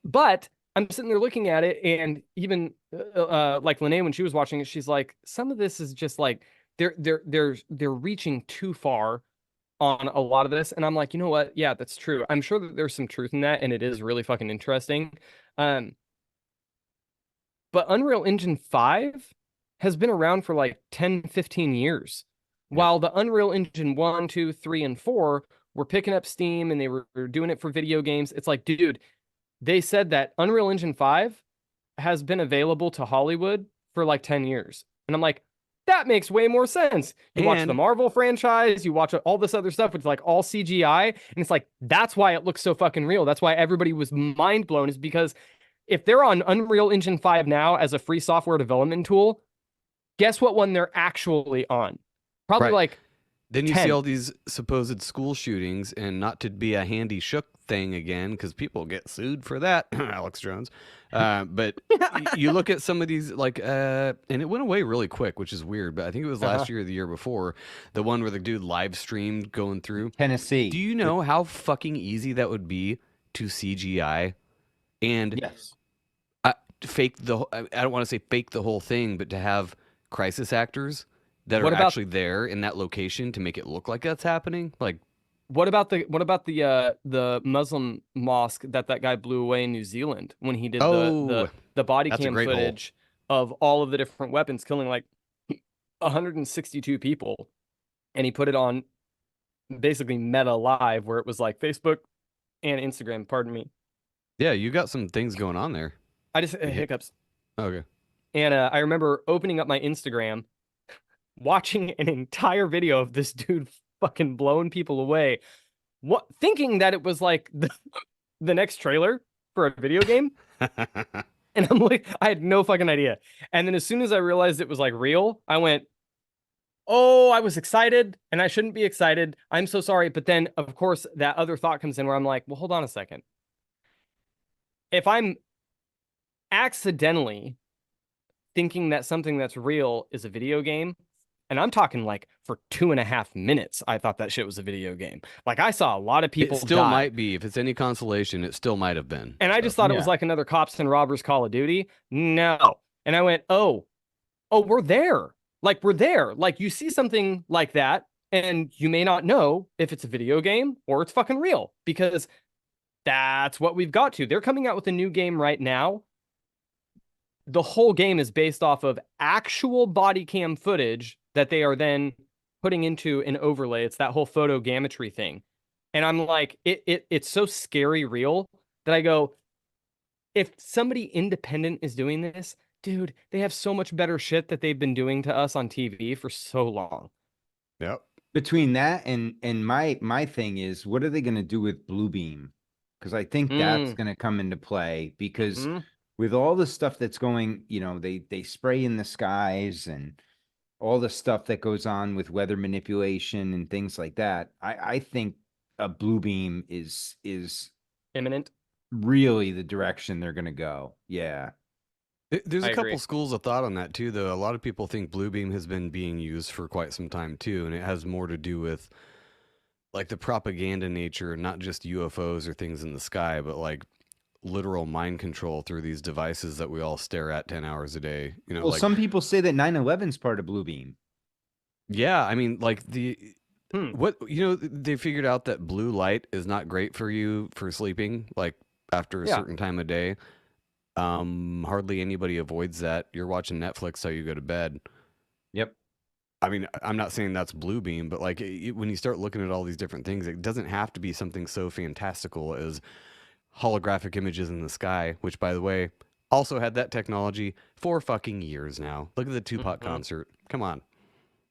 But I'm sitting there looking at it, and even like Lene, when she was watching it, she's like, some of this is just like they're reaching too far on a lot of this. And I'm like, you know what? Yeah, that's true. I'm sure that there's some truth in that, and it is really fucking interesting. But Unreal Engine 5 has been around for like 10, 15 years. While the Unreal Engine 1, 2, 3, and 4 were picking up steam and they were doing it for video games. It's like, dude, they said that Unreal Engine 5 has been available to Hollywood for like 10 years. And I'm like, that makes way more sense. You watch the And- Marvel franchise, you watch all this other stuff, which is like all CGI, and it's like that's why it looks so fucking real. That's why everybody was mind blown, is because if they're on Unreal Engine 5 now as a free software development tool, guess what one they're actually on? Probably Right. like Then you 10. see all these supposed school shootings, and not to be a handy shook thing again, because people get sued for that, Alex Jones. But you look at some of these, like, and it went away really quick, which is weird. But I think it was last year or the year before, the one where the dude live streamed going through Tennessee. Do you know how fucking easy that would be to CGI and Yes. fake the? I don't want to say fake the whole thing, but to have crisis actors that What are about- actually there in that location to make it look like that's happening. Like, What about the Muslim mosque that guy blew away in New Zealand when he did Oh, the body that's a cam great hole. footage of all of the different weapons killing like 162 people, and he put it on basically Meta Live, where it was like Facebook and Instagram. Pardon me, yeah, you got some things going on there. I just hiccups. Okay. And I remember opening up my Instagram, watching an entire video of this dude fucking blowing people away, thinking that it was like the next trailer for a video game. And I'm like, I had no fucking idea. And then as soon as I realized it was like real, I went, oh, I was excited and I shouldn't be excited. I'm so sorry. But then, of course, that other thought comes in where I'm like, well, hold on a second. If I'm accidentally thinking that something that's real is a video game, and I'm talking like for 2.5 minutes, I thought that shit was a video game. Like I saw a lot of people It still die. might be. If it's any consolation, it still might have been. And I just thought it was Yeah. like another Cops and Robbers Call of Duty. No. And I went, oh, we're there. Like we're there. Like you see something like that, and you may not know if it's a video game or it's fucking real, because that's what we've got to. They're coming out with a new game right now. The whole game is based off of actual body cam footage that they are then putting into an overlay. It's that whole photogrammetry thing. And I'm like, it's so scary real that I go, if somebody independent is doing this, dude, they have so much better shit that they've been doing to us on TV for so long. Yep. Between that and my thing is, what are they going to do with Bluebeam? Because I think that's going to come into play, because with all the stuff that's going, they spray in the skies and all the stuff that goes on with weather manipulation and things like that. I think a Bluebeam is Imminent. really the direction they're going to go. Yeah. There's I a couple agree. schools of thought on that too, though. A lot of people think Bluebeam has been being used for quite some time too, and it has more to do with like the propaganda nature, not just UFOs or things in the sky, but like literal mind control through these devices that we all stare at 10 hours a day. Well, like, some people say that 9/11's part of Bluebeam. yeah, I mean, like they figured out that blue light is not great for you for sleeping, like after a Yeah. certain time of day. Hardly anybody avoids that. You're watching Netflix how you go to bed. Yep. I mean, I'm not saying that's Bluebeam, but like when you start looking at all these different things, it doesn't have to be something so fantastical as holographic images in the sky, which, by the way, also had that technology for fucking years now. Look at the Tupac concert. Come on.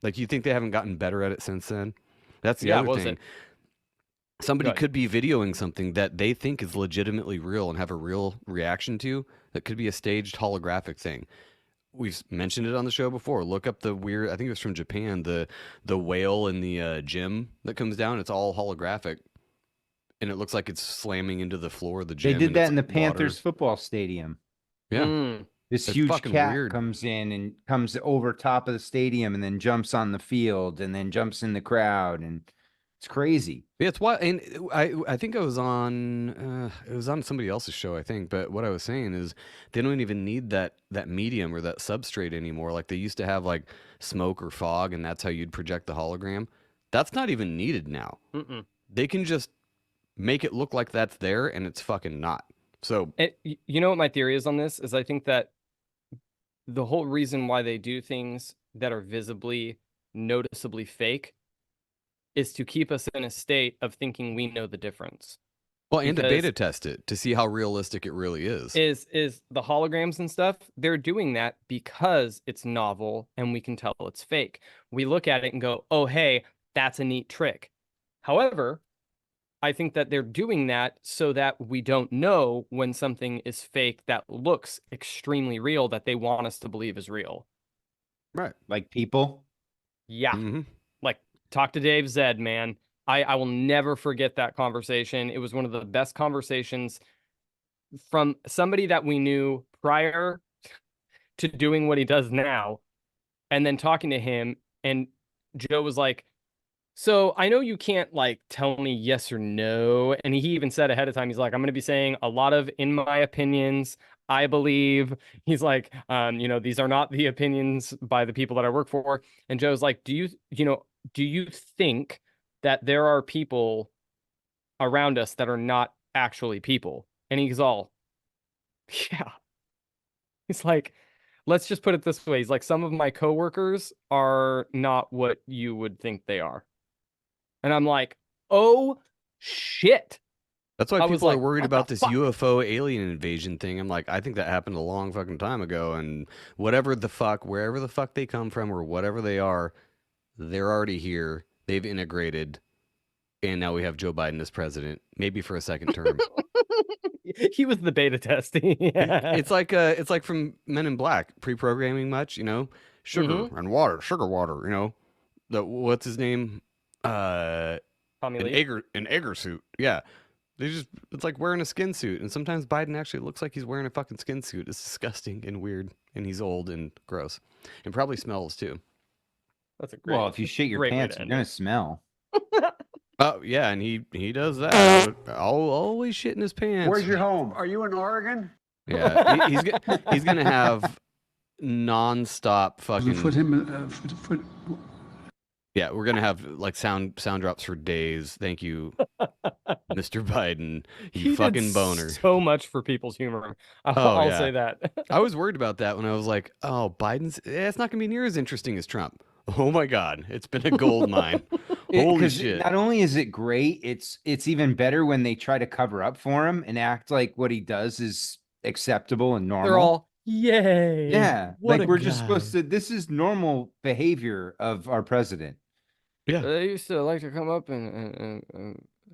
Like, you think they haven't gotten better at it since then? That's the Yeah, other what was thing. it? Somebody Go ahead. could be videoing something that they think is legitimately real and have a real reaction to that could be a staged holographic thing. We've mentioned it on the show before. Look up the weird, I think it was from Japan, the whale in the gym that comes down. It's all holographic. And it looks like it's slamming into the floor of the They gym. did and that it's in the water. Panthers football stadium. Yeah. Mm. This It's huge fucking cat weird. comes in and comes over top of the stadium and then jumps on the field and then jumps in the crowd, and it's crazy. Yeah, it's why, and I think I was on it was on somebody else's show, I think. But what I was saying is they don't even need that medium or that substrate anymore. Like they used to have like smoke or fog, and that's how you'd project the hologram. That's not even needed now. Mm-mm. They can just make it look like that's there, and it's fucking not. So You know what my theory is on this is I think that the whole reason why they do things that are visibly, noticeably fake is to keep us in a state of thinking we know the difference. Well, and to because beta test it to see how realistic it really is. is the holograms and stuff. They're doing that because it's novel and we can tell it's fake. We look at it and go, "Oh, hey, that's a neat trick." However, I think that they're doing that so that we don't know when something is fake that looks extremely real that they want us to believe is real. Right. Like people. Yeah. Mm-hmm. Like, talk to Dave Zed, man. I will never forget that conversation. It was one of the best conversations from somebody that we knew prior to doing what he does now. And then talking to him, and Joe was like, "So I know you can't like tell me yes or no." And he even said ahead of time, he's like, "I'm going to be saying a lot of in my opinions. I believe." He's like, "These are not the opinions by the people that I work for." And Joe's like, do you think that there are people around us that are not actually people?" And he's all, "Yeah." He's like, "Let's just put it this way." He's like, "Some of my coworkers are not what you would think they are." And I'm like, "Oh shit." That's why I was people are like, worried "What about the this fuck?" UFO alien invasion thing. I'm like, I think that happened a long fucking time ago, and whatever the fuck, wherever the fuck they come from or whatever they are, they're already here. They've integrated, and now we have Joe Biden as president, maybe for a second term. He was the beta testing. Yeah. It's like from Men in Black, pre-programming much, sugar and water, sugar water, what's his name? Tommy Lee. An Egger suit. Yeah. It's like wearing a skin suit, and sometimes Biden actually looks like he's wearing a fucking skin suit. It's disgusting and weird, and he's old and gross, and probably smells too. That's a great. Well, if you shit your great way pants, to you're end gonna it. smell. Oh yeah, and he does that. I'll always shit in his pants. Where's your home? Are you in Oregon? Yeah, he's gonna have nonstop fucking. Yeah, we're gonna have like sound drops for days. Thank you, Mr. Biden. You He fucking did boner. so much for people's humor. I'll yeah. say that. I was worried about that when I was like, "Oh, it's not gonna be near as interesting as Trump." Oh my God, it's been a gold mine. Holy 'Cause shit! Not only is it great, it's even better when they try to cover up for him and act like what he does is acceptable and normal. They're all, "Yay!" Yeah, What like a we're just guy. supposed to. This is normal behavior of our president. Yeah. They used to like to come up and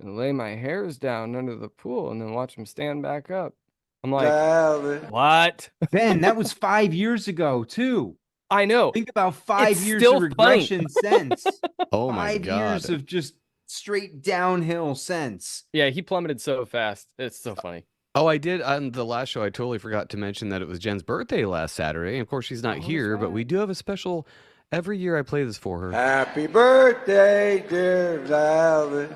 lay my hairs down under the pool and then watch them stand back up. I'm like, what? Ben, that was 5 years ago too. I know. Think about 5 It's years still of regression sense. Oh my 5 God. years of just straight downhill sense. Yeah, he plummeted so fast. It's so funny. Oh, I did on the last show. I totally forgot to mention that it was Jen's birthday last Saturday. And of course, she's not here, but we do have a special. Every year I play this for her. Happy birthday, dear Valen.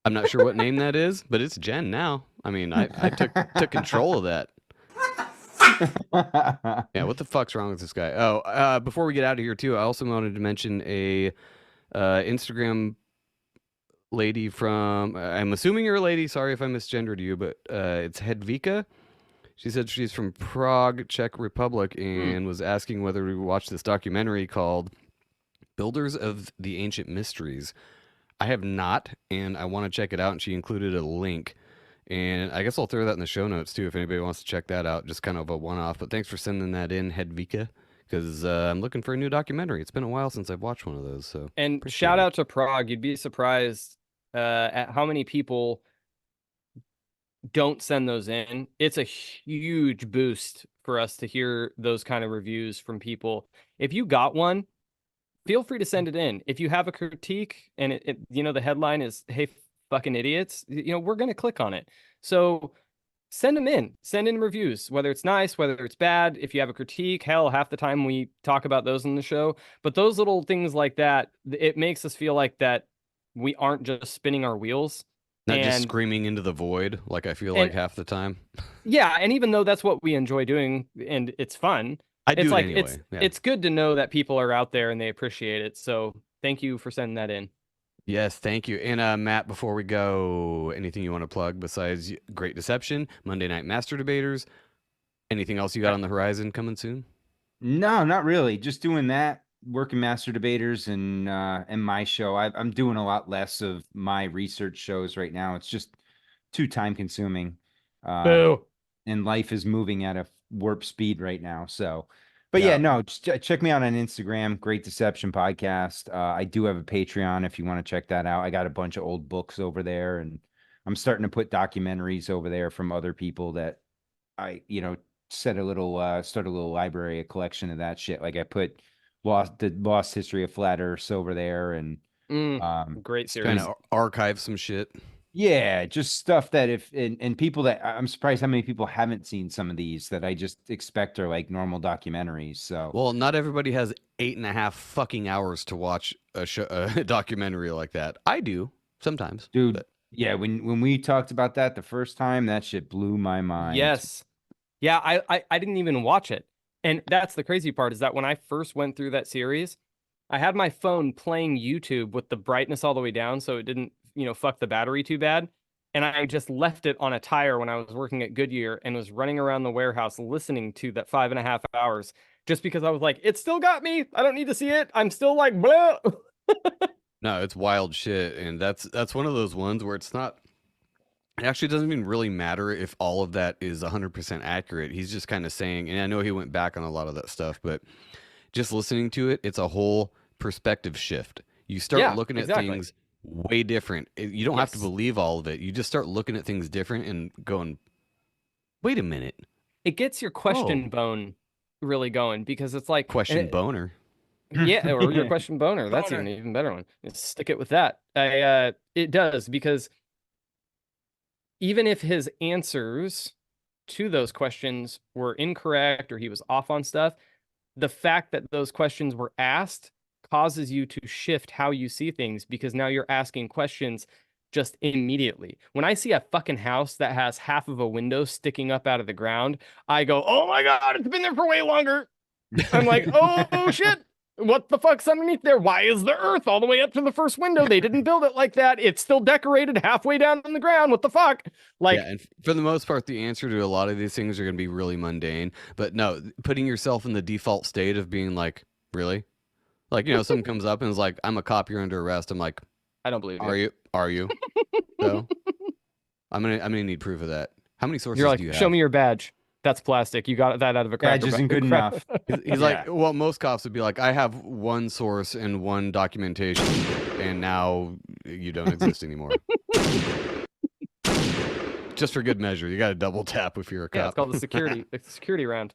I'm not sure what name that is, but it's Jen now. I mean, I took control of that. Yeah, what the fuck's wrong with this guy? Oh, before we get out of here too, I also wanted to mention a Instagram lady from. I'm assuming you're a lady. Sorry if I misgendered you, but it's Hedvika. She said she's from Prague, Czech Republic, and was asking whether we watch this documentary called "Builders of the Ancient Mysteries." I have not, and I want to check it out. And she included a link. And I guess I'll throw that in the show notes too if anybody wants to check that out. Just kind of a one-off. But thanks for sending that in, Hedvika, because I'm looking for a new documentary. It's been a while since I've watched one of those. So And appreciate shout it. out to Prague. You'd be surprised at how many people don't send those in. It's a huge boost for us to hear those kind of reviews from people. If you got one, feel free to send it in. If you have a critique and it the headline is, "Hey, fucking idiots," we're going to click on it. So send them in. Send in reviews, whether it's nice, whether it's bad. If you have a critique, hell, half the time we talk about those in the show. But those little things like that, it makes us feel like that we aren't just spinning our wheels. Not just And- screaming into the void like I feel and- like half the time. Yeah, and even though that's what we enjoy doing and it's fun, I it's do like it anyway. Yeah. it's good to know that people are out there and they appreciate it. So thank you for sending that in. Yes, thank you. And Matt, before we go, anything you want to plug besides Great Deception, Monday Night Master Debaters? Anything else you got on the horizon coming soon? No, not really. Just doing that. working Master Debaters and my show, I'm doing a lot less of my research shows right now. It's just too time consuming. Boo. And life is moving at a warp speed right now. So, but yeah, no, just check me out on Instagram, Great Deception Podcast. I do have a Patreon if you want to check that out. I got a bunch of old books over there, and I'm starting to put documentaries over there from other people that I, start a little library, a collection of that shit. Like I put the Lost History of Flat Earths over there, and great series. Kind of archive some shit. Yeah, just stuff that and people that I'm surprised how many people haven't seen some of these that I just expect are like normal documentaries. So Well, not everybody has 8.5 fucking hours to watch a documentary like that. I do sometimes, dude. but- Yeah, when we talked about that the first time, that shit blew my mind. Yes. Yeah, I didn't even watch it. And that's the crazy part, is that when I first went through that series, I had my phone playing YouTube with the brightness all the way down so it didn't, fuck the battery too bad. And I just left it on a tire when I was working at Goodyear and was running around the warehouse listening to that 5.5 hours just because I was like, it still got me. I don't need to see it. I'm still like, blah. No, it's wild shit, and that's one of those ones where it's not. It actually doesn't even really matter if all of that is 100% accurate. He's just kind of saying, and I know he went back on a lot of that stuff, but just listening to it, it's a whole perspective shift. You start looking at things way different. You don't have to believe all of it. You just start looking at things different and going, wait a minute. It gets your question bone really going, because it's like question boner. Yeah, or your question boner. That's an even better one. Stick it with that. It does, because even if his answers to those questions were incorrect or he was off on stuff, the fact that those questions were asked causes you to shift how you see things, because now you're asking questions just immediately. When I see a fucking house that has half of a window sticking up out of the ground, I go, oh my God, it's been there for way longer. I'm like, oh shit. What the fuck's underneath there? Why is the earth all the way up to the first window? They didn't build it like that. It's still decorated halfway down on the ground. What the fuck? Like, yeah, and for the most part, the answer to a lot of these things are going to be really mundane. But no, putting yourself in the default state of being like, really? Like, someone comes up and is like, I'm a cop, you're under arrest. I'm like, I don't believe you. Are you? So I'm gonna need proof of that. How many sources you're like, do you have? Show me your badge. That's plastic. You got that out of a cracker. Badge isn't good enough. He's like, well, most cops would be like, I have one source and one documentation, and now you don't exist anymore. Just for good measure, you got to double tap if you're a cop. Yeah, it's called the security round.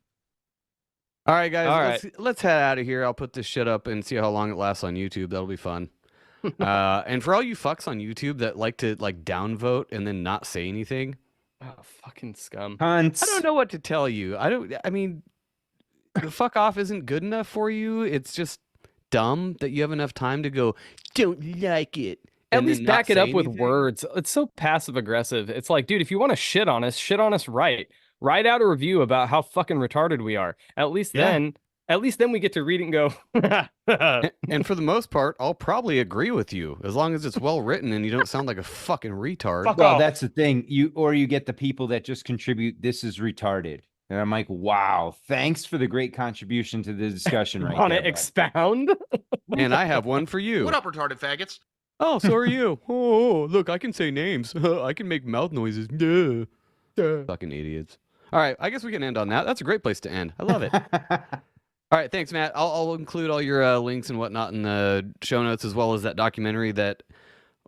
All right, guys, let's head out of here. I'll put this shit up and see how long it lasts on YouTube. That'll be fun. And for all you fucks on YouTube that like to downvote and then not say anything. Oh, fucking scum. Cunts. I don't know what to tell you. I mean, fuck off isn't good enough for you. It's just dumb that you have enough time to go, don't like it. At least back it up with words. It's so passive aggressive. It's like, dude, if you want to shit on us right. Write out a review about how fucking retarded we are. At least then we get to read it and go. and for the most part, I'll probably agree with you as long as it's well written and you don't sound like a fucking retard. Well, that's the thing. You get the people that just contribute, this is retarded. And I'm like, wow, thanks for the great contribution to the discussion right Want there. to expound? And I have one for you. What up, retarded faggots? Oh, so are you. Oh, look, I can say names. I can make mouth noises. Duh. Fucking idiots. All right, I guess we can end on that. That's a great place to end. I love it. All right, thanks, Matt. I'll include all your links and whatnot in the show notes, as well as that documentary that,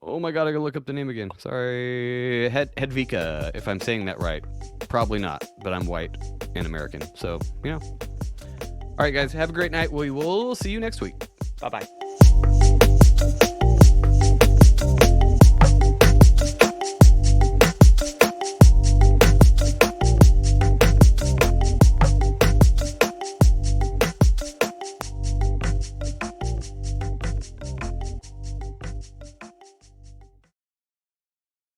oh my God, I gotta look up the name again. Sorry, Hedvika, if I'm saying that right. Probably not, but I'm white and American, so, All right, guys, have a great night. We will see you next week. Bye-bye.